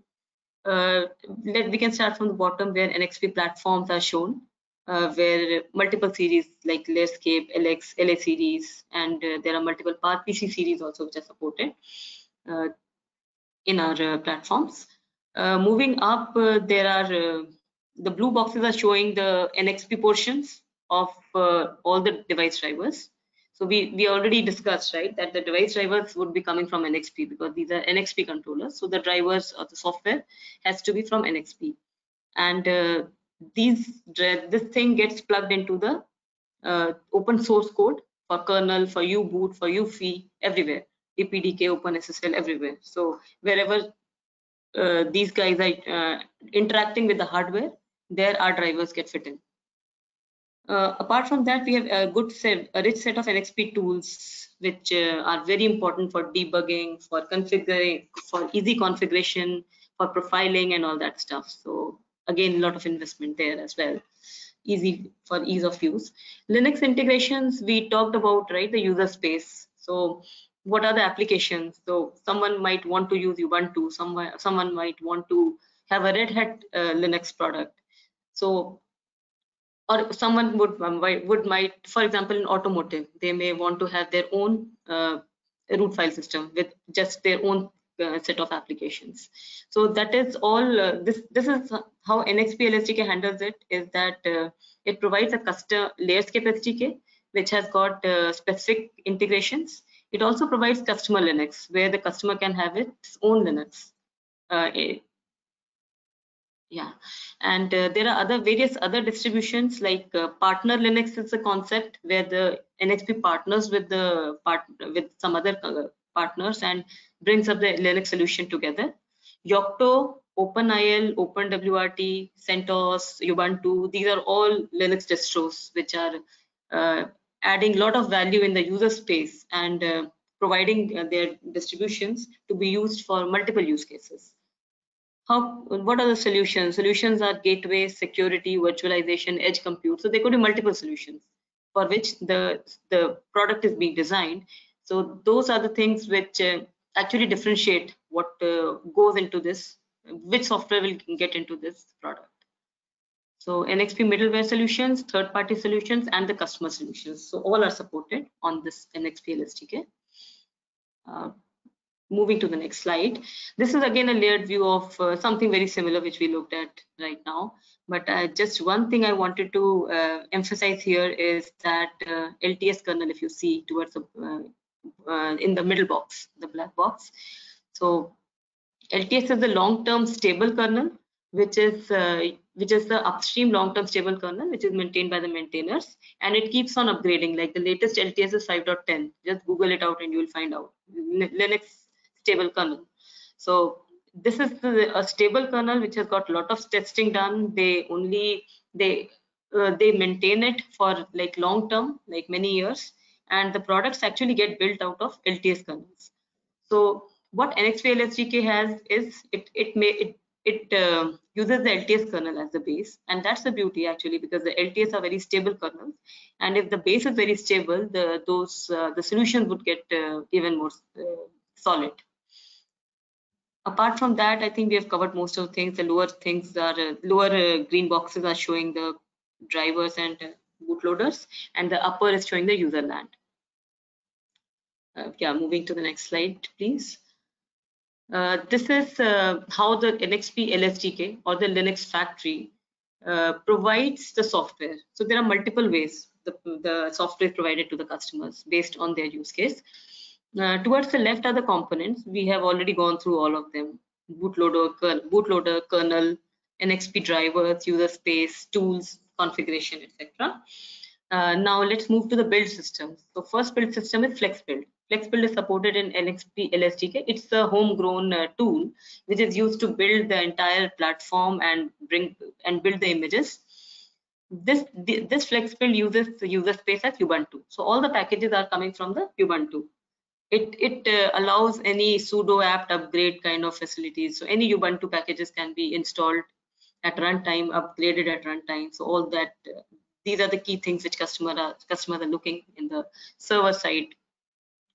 We can start from the bottom, where NXP platforms are shown, where multiple series like Layerscape, LX, LA series, and there are multiple PowerPC series also which are supported in our platforms. Moving up, there are the blue boxes are showing the NXP portions of all the device drivers. So we already discussed, right, that the device drivers would be coming from NXP because these are NXP controllers. So the drivers or the software has to be from NXP, and this thing gets plugged into the open source code for kernel, for U-boot, for UEFI, everywhere, DPDK, OpenSSL, everywhere. So wherever these guys are interacting with the hardware, there our drivers get fit in. Apart from that, we have a rich set of NXP tools, which are very important for debugging, for configuring, for easy configuration, for profiling, and all that stuff. So again, a lot of investment there as well. For ease of use. Linux integrations, we talked about, right, the user space. So what are the applications? So someone might want to use Ubuntu, someone might want to have a Red Hat Linux product. So, or someone might, for example, in automotive, they may want to have their own root file system with just their own set of applications. So that is all. This is how NXP LSTK handles it. Is that it provides a custom Layerscape SDK, which has got specific integrations. It also provides customer Linux, where the customer can have its own Linux. Yeah, and there are various other distributions like partner Linux is a concept where the NXP partners with some other partners and brings up the Linux solution together. Yocto, OpenIL, OpenWRT, CentOS, Ubuntu, these are all Linux distros which are adding a lot of value in the user space and providing their distributions to be used for multiple use cases. What are the solutions? Solutions are gateway, security, virtualization, edge compute. So there could be multiple solutions for which the product is being designed. So those are the things which actually differentiate what goes into this, which software will get into this product. So NXP middleware solutions, third-party solutions, and the customer solutions. So all are supported on this NXP LSTK. Moving to the next slide. This is again a layered view of something very similar which we looked at right now. But just one thing I wanted to emphasize here is that LTS kernel, if you see towards in the middle box, the black box. So LTS is the long-term stable kernel, which is the upstream long-term stable kernel, which is maintained by the maintainers, and it keeps on upgrading. Like the latest LTS is 5.10. Just Google it out and you will find out. Linux stable kernel. So this is a stable kernel which has got a lot of testing done. They maintain it for like long term, like many years, and the products actually get built out of LTS kernels. So What NXP LSTK has is it uses the LTS kernel as the base, and that's the beauty actually, because the LTS are very stable kernels, and if the base is very stable, the solution would get even more solid. Apart from that, I think we have covered most of the things. The lower things are green boxes are showing the drivers and bootloaders, and the upper is showing the user land. Yeah, moving to the next slide, please. This is how the NXP LSTK or the Linux factory provides the software. So there are multiple ways the software is provided to the customers based on their use case. Towards the left are the components. We have already gone through all of them: bootloader, kernel, NXP drivers, user space, tools, configuration, etc. Now let's move to the build system. So first build system is FlexBuild. FlexBuild is supported in NXP LSTK. It's a homegrown tool which is used to build the entire platform and build the images. This FlexBuild uses the user space as Ubuntu. So all the packages are coming from the Ubuntu. It allows any sudo apt upgrade kind of facilities. So any Ubuntu packages can be installed at runtime, upgraded at runtime. So all that, these are the key things which customers are looking in the server side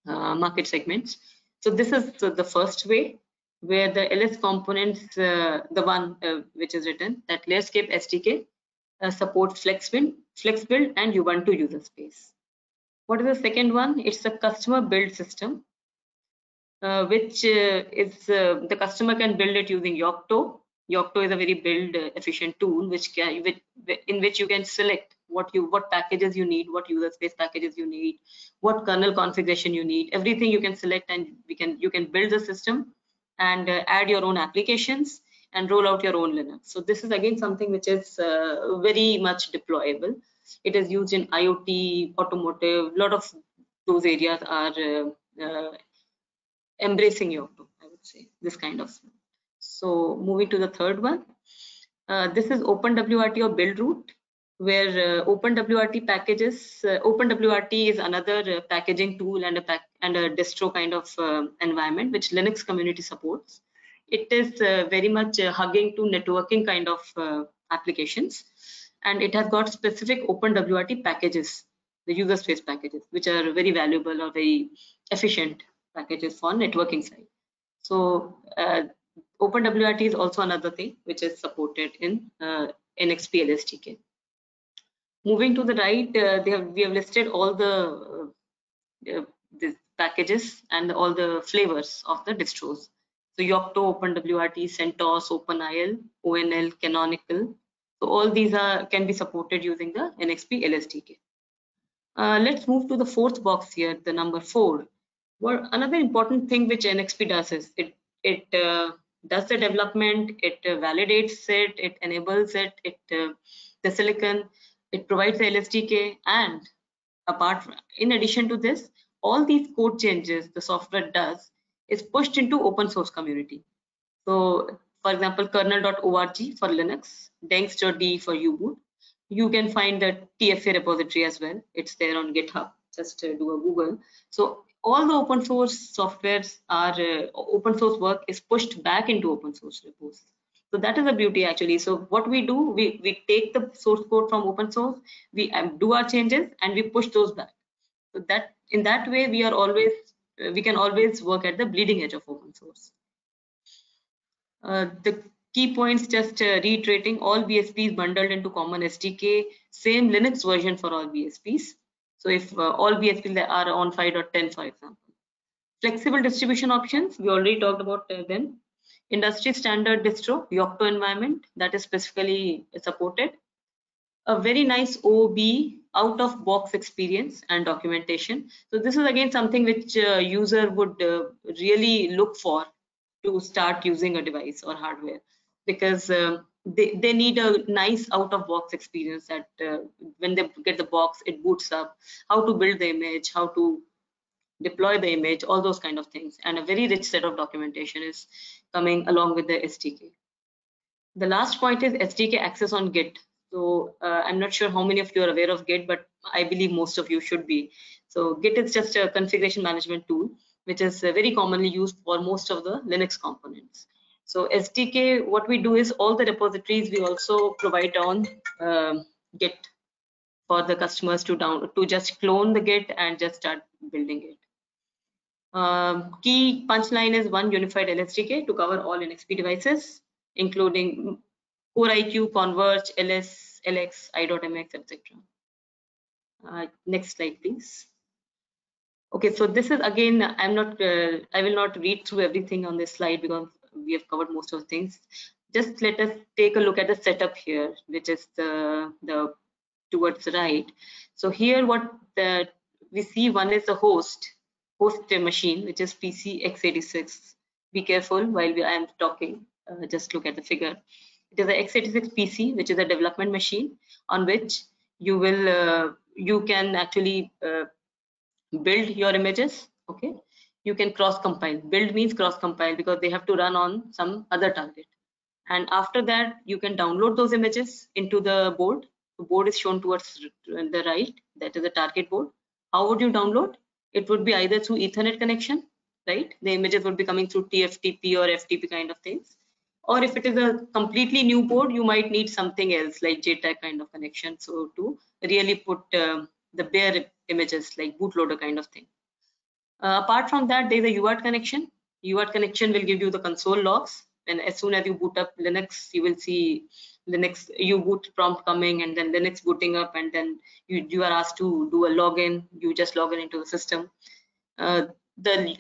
market segments. So this is the first way, where the LS components, the one which is written, that Layerscape SDK supports FlexBuild and Ubuntu user space. What is the second one? It's the customer build system, which is the customer can build it using Yocto. Yocto is a very build efficient tool in which you can select what packages you need, what user space packages you need, what kernel configuration you need. Everything you can select, and you can build the system and add your own applications and roll out your own Linux. So this is again something which is very much deployable. It is used in IoT, automotive. A lot of those areas are embracing Yocto, I would say, this kind of. So moving to the third one, this is OpenWRT or Buildroot, where OpenWRT packages. OpenWRT is another packaging tool and a distro kind of environment which Linux community supports. It is very much hugging to networking kind of applications, and it has got specific OpenWRT packages, the user space packages, which are very valuable or very efficient packages for networking side. So OpenWRT is also another thing which is supported in NXP LSTK. Moving to the right, we have listed all the packages and all the flavors of the distros. So Yocto, OpenWRT, CentOS, OpenIL, ONL, Canonical. So all these can be supported using the NXP LSTK. Let's move to the fourth box here, the number 4. Well, another important thing which NXP does is it does the development, it validates it, it enables it, the silicon, it provides the LSTK, and in addition to this, all these code changes the software does is pushed into open source community. So for example, kernel.org for Linux, dengs.de for U-boot. You can find the TFA repository as well. It's there on GitHub. Just do a Google. So all the open source softwares are open source work is pushed back into open source repos. So that is the beauty actually. So what we do, we take the source code from open source, we do our changes, and we push those back. So that in that way we can always work at the bleeding edge of open source. The key points, just reiterating, all BSPs bundled into common SDK, same Linux version for all BSPs. So if all BSPs are on 5.10, for example. Flexible distribution options, we already talked about them. Industry standard distro, Yocto environment, that is specifically supported. A very nice OOB, out of box experience and documentation. So this is again something which user would really look for to start using a device or hardware, because they need a nice out of box experience that when they get the box, it boots up, how to build the image, how to deploy the image, all those kind of things, and a very rich set of documentation is coming along with the SDK. The last point is SDK access on Git. So I'm not sure how many of you are aware of Git, but I believe most of you should be. So Git is just a configuration management tool which is very commonly used for most of the Linux components. So SDK, what we do is all the repositories we also provide on Git for the customers to just clone the Git and just start building it. Key punchline is one unified LSDK to cover all NXP devices, including Core IQ, Converge, LS, LX, i.MX, etc. Next slide, please. Okay, so this is again, I will not read through everything on this slide because we have covered most of the things. Just let us take a look at the setup here, which is the towards the right. So here what we see, one is the host machine, which is PC x86. Be careful while I am talking, just look at the figure. It is a x86 PC, which is a development machine on which you can actually build your images. Okay, you can cross compile. Build means cross compile because they have to run on some other target, and after that you can download those images into the board. The board is shown towards the right, that is the target board. How would you download? It would be either through Ethernet connection, right? The images would be coming through TFTP or FTP kind of things. Or if it is a completely new board, you might need something else like JTAG kind of connection. So to really put the bare images like bootloader kind of thing. Apart from that, there is a UART connection. UART connection will give you the console logs. And as soon as you boot up Linux, you will see Linux boot prompt coming, and then Linux booting up, and then you are asked to do a login. You just log in into the system. The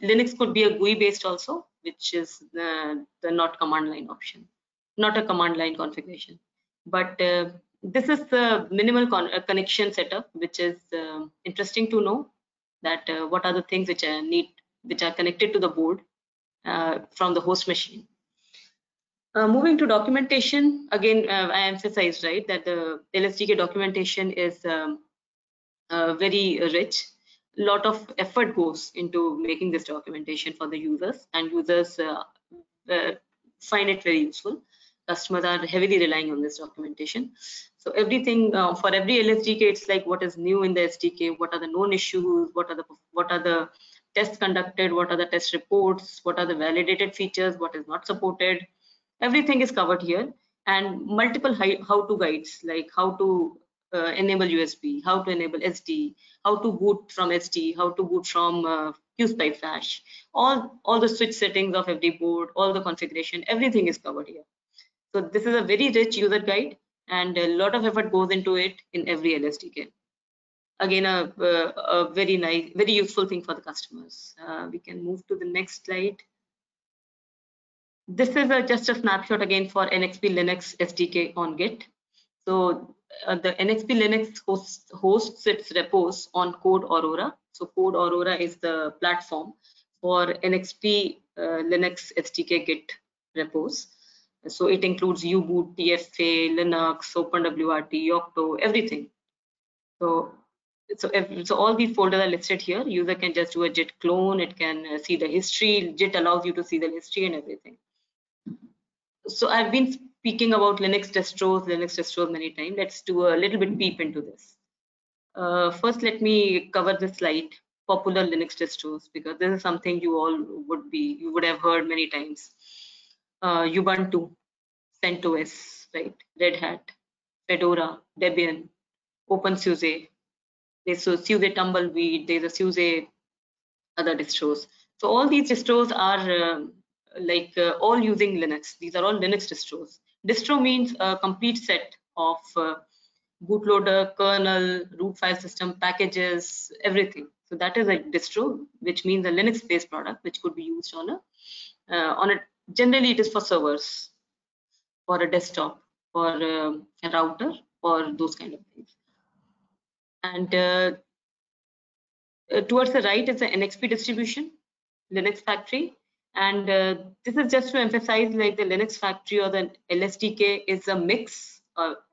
Linux could be a GUI based also, which is the not command line option, not a command line configuration. But this is the minimal connection setup, which is interesting to know that what are the things which are connected to the board from the host machine. Moving to documentation, again, I emphasized, right, that the LSDK documentation is very rich. A lot of effort goes into making this documentation for the users, and users find it very useful. Customers are heavily relying on this documentation. So everything for every LSDK, it's like what is new in the SDK, what are the known issues, what are the tests conducted, what are the test reports, what are the validated features, what is not supported. Everything is covered here, and multiple how-to guides like how to enable USB, how to enable SD, how to boot from SD, how to boot from QSPI Flash, all the switch settings of every board, all the configuration, everything is covered here. So this is a very rich user guide, and a lot of effort goes into it in every LSDK. Again, a very nice, very useful thing for the customers. We can move to the next slide. This is just a snapshot again for NXP Linux SDK on Git. So the NXP Linux hosts its repos on Code Aurora. So Code Aurora is the platform for NXP Linux SDK Git repos. So it includes U-Boot, TFA, Linux, OpenWRT, Yocto, everything. So all these folders are listed here. User can just do a Git clone. It can see the history. Git allows you to see the history and everything. So I've been speaking about Linux distros many times. Let's do a little bit peep into this. First, let me cover this slide, popular Linux distros, because this is something you would have heard many times. Ubuntu, CentOS, right? Red Hat, Fedora, Debian, OpenSUSE. There's a SUSE Tumbleweed, there's a SUSE other distros. So all these distros are all using Linux. These are all Linux distros. Distro means a complete set of bootloader, kernel, root file system, packages, everything. So that is a distro, which means a Linux-based product, which could be used on a generally it is for servers, for a desktop, for a router, or those kind of things. And towards the right is the NXP distribution, Linux Factory. And this is just to emphasize, like, the Linux Factory or the LSDK is a mix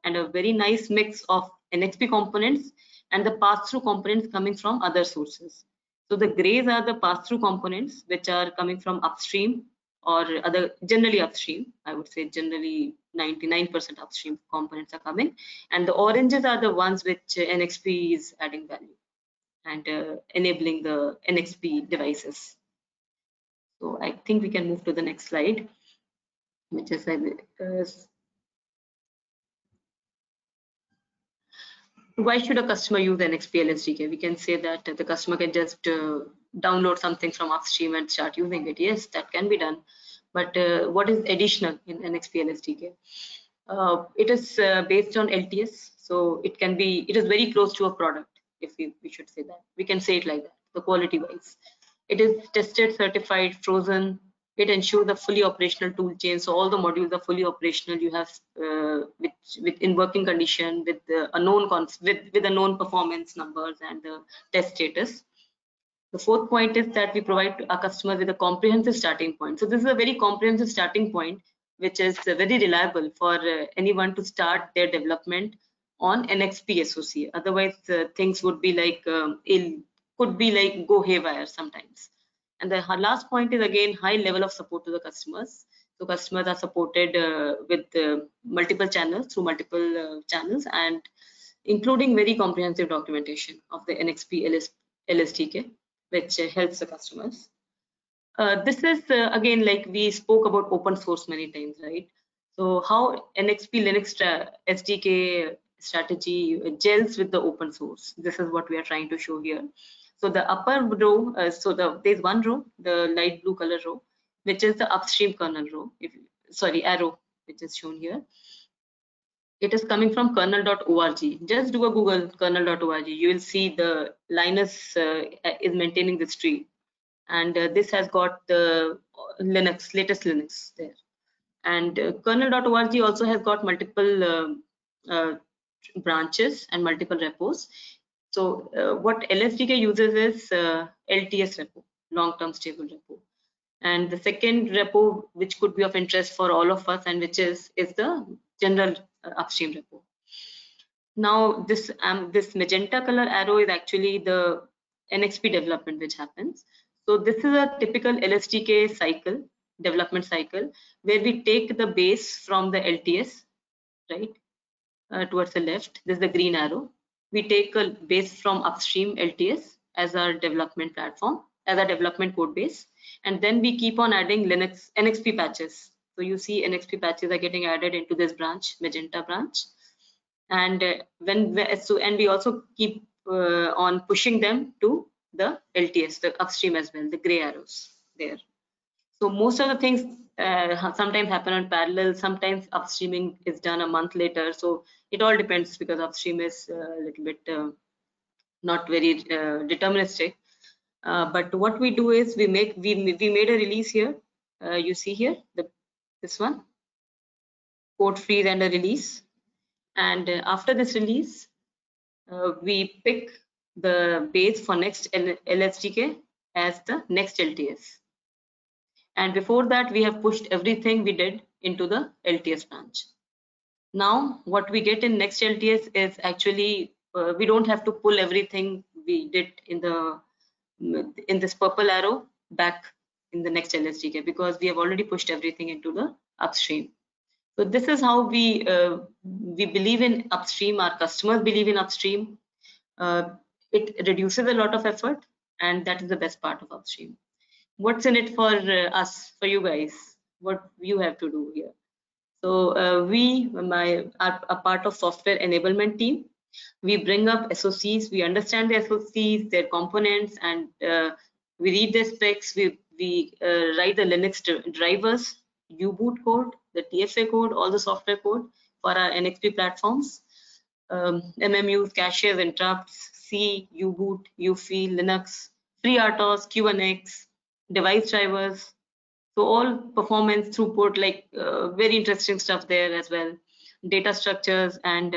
and a very nice mix of NXP components and the pass-through components coming from other sources. So the grays are the pass-through components which are coming from upstream or generally upstream. I would say generally 99% upstream components are coming, and the oranges are the ones which NXP is adding value and enabling the NXP devices. So I think we can move to the next slide, which is why should a customer use NXP LSTK? We can say that the customer can just download something from upstream and start using it. Yes, that can be done. But what is additional in NXP LSTK? It is based on LTS, so it is very close to a product, if we should say that. We can say it like that, the quality wise. It is tested, certified, frozen. It ensures the fully operational tool chain, so all the modules are fully operational. You have with in working condition with a known performance numbers and the test status. The fourth point is that we provide our customers with a comprehensive starting point. So this is a very comprehensive starting point, which is very reliable for anyone to start their development on NXP SoC. Otherwise, things would be like could be like go haywire sometimes. And the last point is again high level of support to the customers. So customers are supported with multiple channels through multiple channels, and including very comprehensive documentation of the NXP LSTK, which helps the customers. This is again, like we spoke about open source many times, right? So how NXP Linux SDK strategy gels with the open source. This is what we are trying to show here. So the upper row, there's one row, the light blue color row, which is the upstream kernel row. Arrow, which is shown here. It is coming from kernel.org. Just do a Google kernel.org. You will see the Linus is maintaining this tree, and this has got the latest Linux there. And kernel.org also has got multiple branches and multiple repos. So what LSTK uses is LTS repo, long-term stable repo. And the second repo, which could be of interest for all of us, and which is the general upstream repo. Now this magenta color arrow is actually the NXP development which happens. So this is a typical LSTK cycle, development cycle, where we take the base from the LTS, right, towards the left. This is the green arrow. We take a base from upstream LTS as our development platform, as our development code base, and then we keep on adding Linux NXP patches. So you see NXP patches are getting added into this branch, magenta branch, and we also keep on pushing them to the LTS, the upstream as well, the gray arrows there. So most of the things sometimes happen on parallel. Sometimes upstreaming is done a month later. So it all depends, because upstream is a little bit not very deterministic. But what we do is we made a release here. You see here this one, code freeze and a release. And after this release, we pick the base for next LSTK as the next LTS. And before that, we have pushed everything we did into the LTS branch. Now, what we get in next LTS is actually we don't have to pull everything we did in this purple arrow back in the next LSTK, because we have already pushed everything into the upstream. So this is how we believe in upstream. Our customers believe in upstream. It reduces a lot of effort, and that is the best part of upstream. What's in it for us, for you guys? What you have to do here? So we are a part of software enablement team. We bring up SoCs. We understand the SoCs, their components, and we read their specs. We write the Linux drivers, U-boot code, the TFA code, all the software code for our NXP platforms, MMUs, caches, interrupts, C, U-boot, UFI, Linux, FreeRTOS, QNX, device drivers. So all performance, throughput, like very interesting stuff there as well. Data structures, and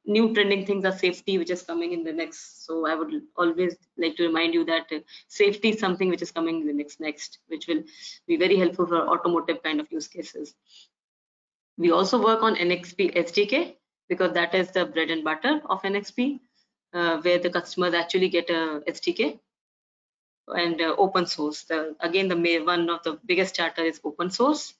new trending things are safety, which is coming in the next. So I would always like to remind you that safety is something which is coming in the next, which will be very helpful for automotive kind of use cases. We also work on NXP SDK, because that is the bread and butter of NXP, where the customers actually get a SDK. And open source. Again, one of the biggest charter is open source.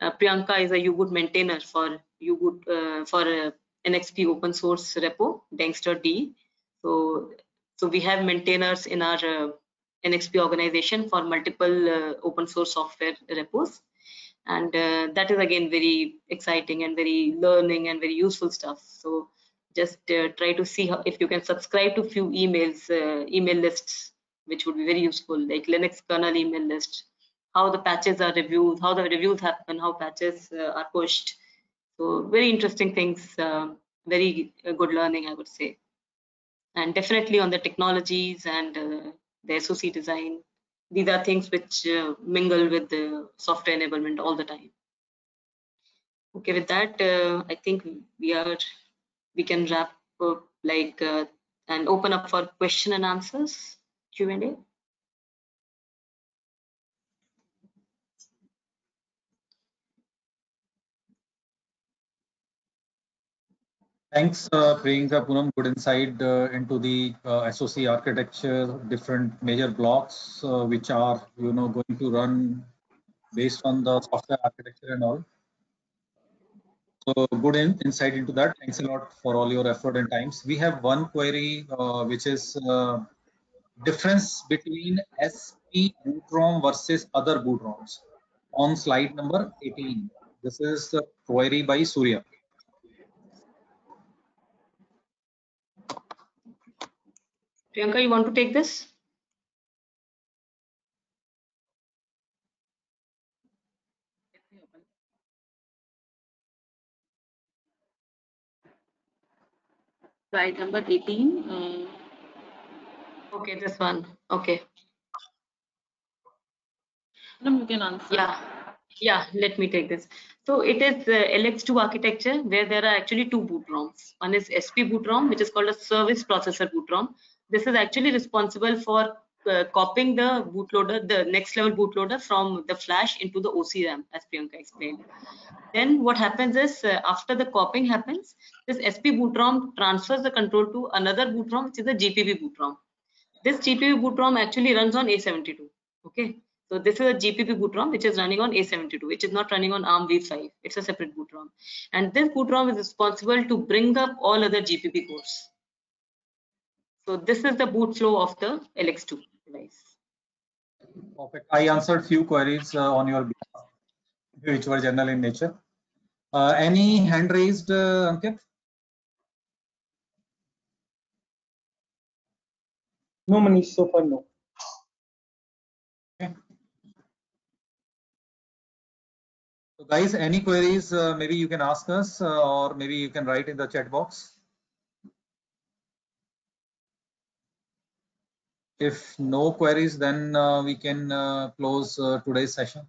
Priyanka is a U-boot maintainer for U-boot for NXP open source repo, Dangster.de. So we have maintainers in our NXP organization for multiple open source software repos. And that is again very exciting and very learning and very useful stuff. So just try to see how, if you can subscribe to few emails, email lists, which would be very useful, like Linux kernel email list, how the patches are reviewed, how the reviews happen, how patches are pushed. So very interesting things, very good learning, I would say. And definitely on the technologies and the SOC design, these are things which mingle with the software enablement all the time. Okay, with that, I think we can wrap up, like and open up for question and answers, Q&A. Thanks, Priyanka, Poonam. Good insight into the SOC architecture, different major blocks which are going to run based on the software architecture and all. So good insight into that. Thanks a lot for all your effort and times. We have one query which is difference between SP boot ROM versus other boot ROMs on slide number 18. This is the query by Surya. Priyanka, you want to take this? Slide number 18. Okay, this one. Okay. You can answer. Yeah, let me take this. So it is LX2 architecture where there are actually two boot ROMs. One is SP boot ROM, which is called a service processor boot ROM. This is actually responsible for copying the bootloader, the next level bootloader from the flash into the OC RAM, as Priyanka explained. Then what happens is after the copying happens, this SP boot ROM transfers the control to another boot ROM, which is the GPP boot ROM. This GPP boot ROM actually runs on A72. Okay. So this is a GPP boot ROM which is running on A72, which is not running on ARMv5. It's a separate boot ROM. And this boot ROM is responsible to bring up all other GPP cores. So this is the boot flow of the LX2 device. Perfect. I answered few queries on your behalf, which were general in nature. Any hand raised, Ankit? No, Manish, so far no. Okay. So guys, any queries, maybe you can ask us or maybe you can write in the chat box. If no queries, then we can close today's session.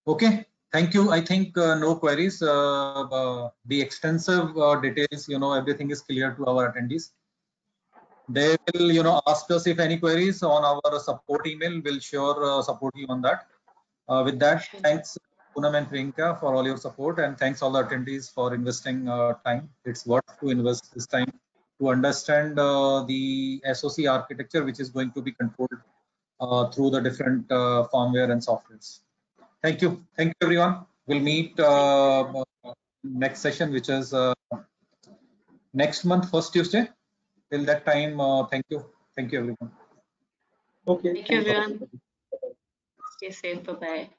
Okay, thank you. I think no queries. The extensive details, everything is clear to our attendees. They will, ask us if any queries on our support email. We'll sure support you on that. With that, thanks Poonam and Priyanka for all your support, and thanks all the attendees for investing time. It's worth to invest this time to understand the SOC architecture, which is going to be controlled through the different firmware and softwares. Thank you. Thank you, everyone. We'll meet next session, which is next month, first Tuesday. Till that time, thank you. Thank you, everyone. Okay. Thank you, everyone. Stay safe. Bye-bye.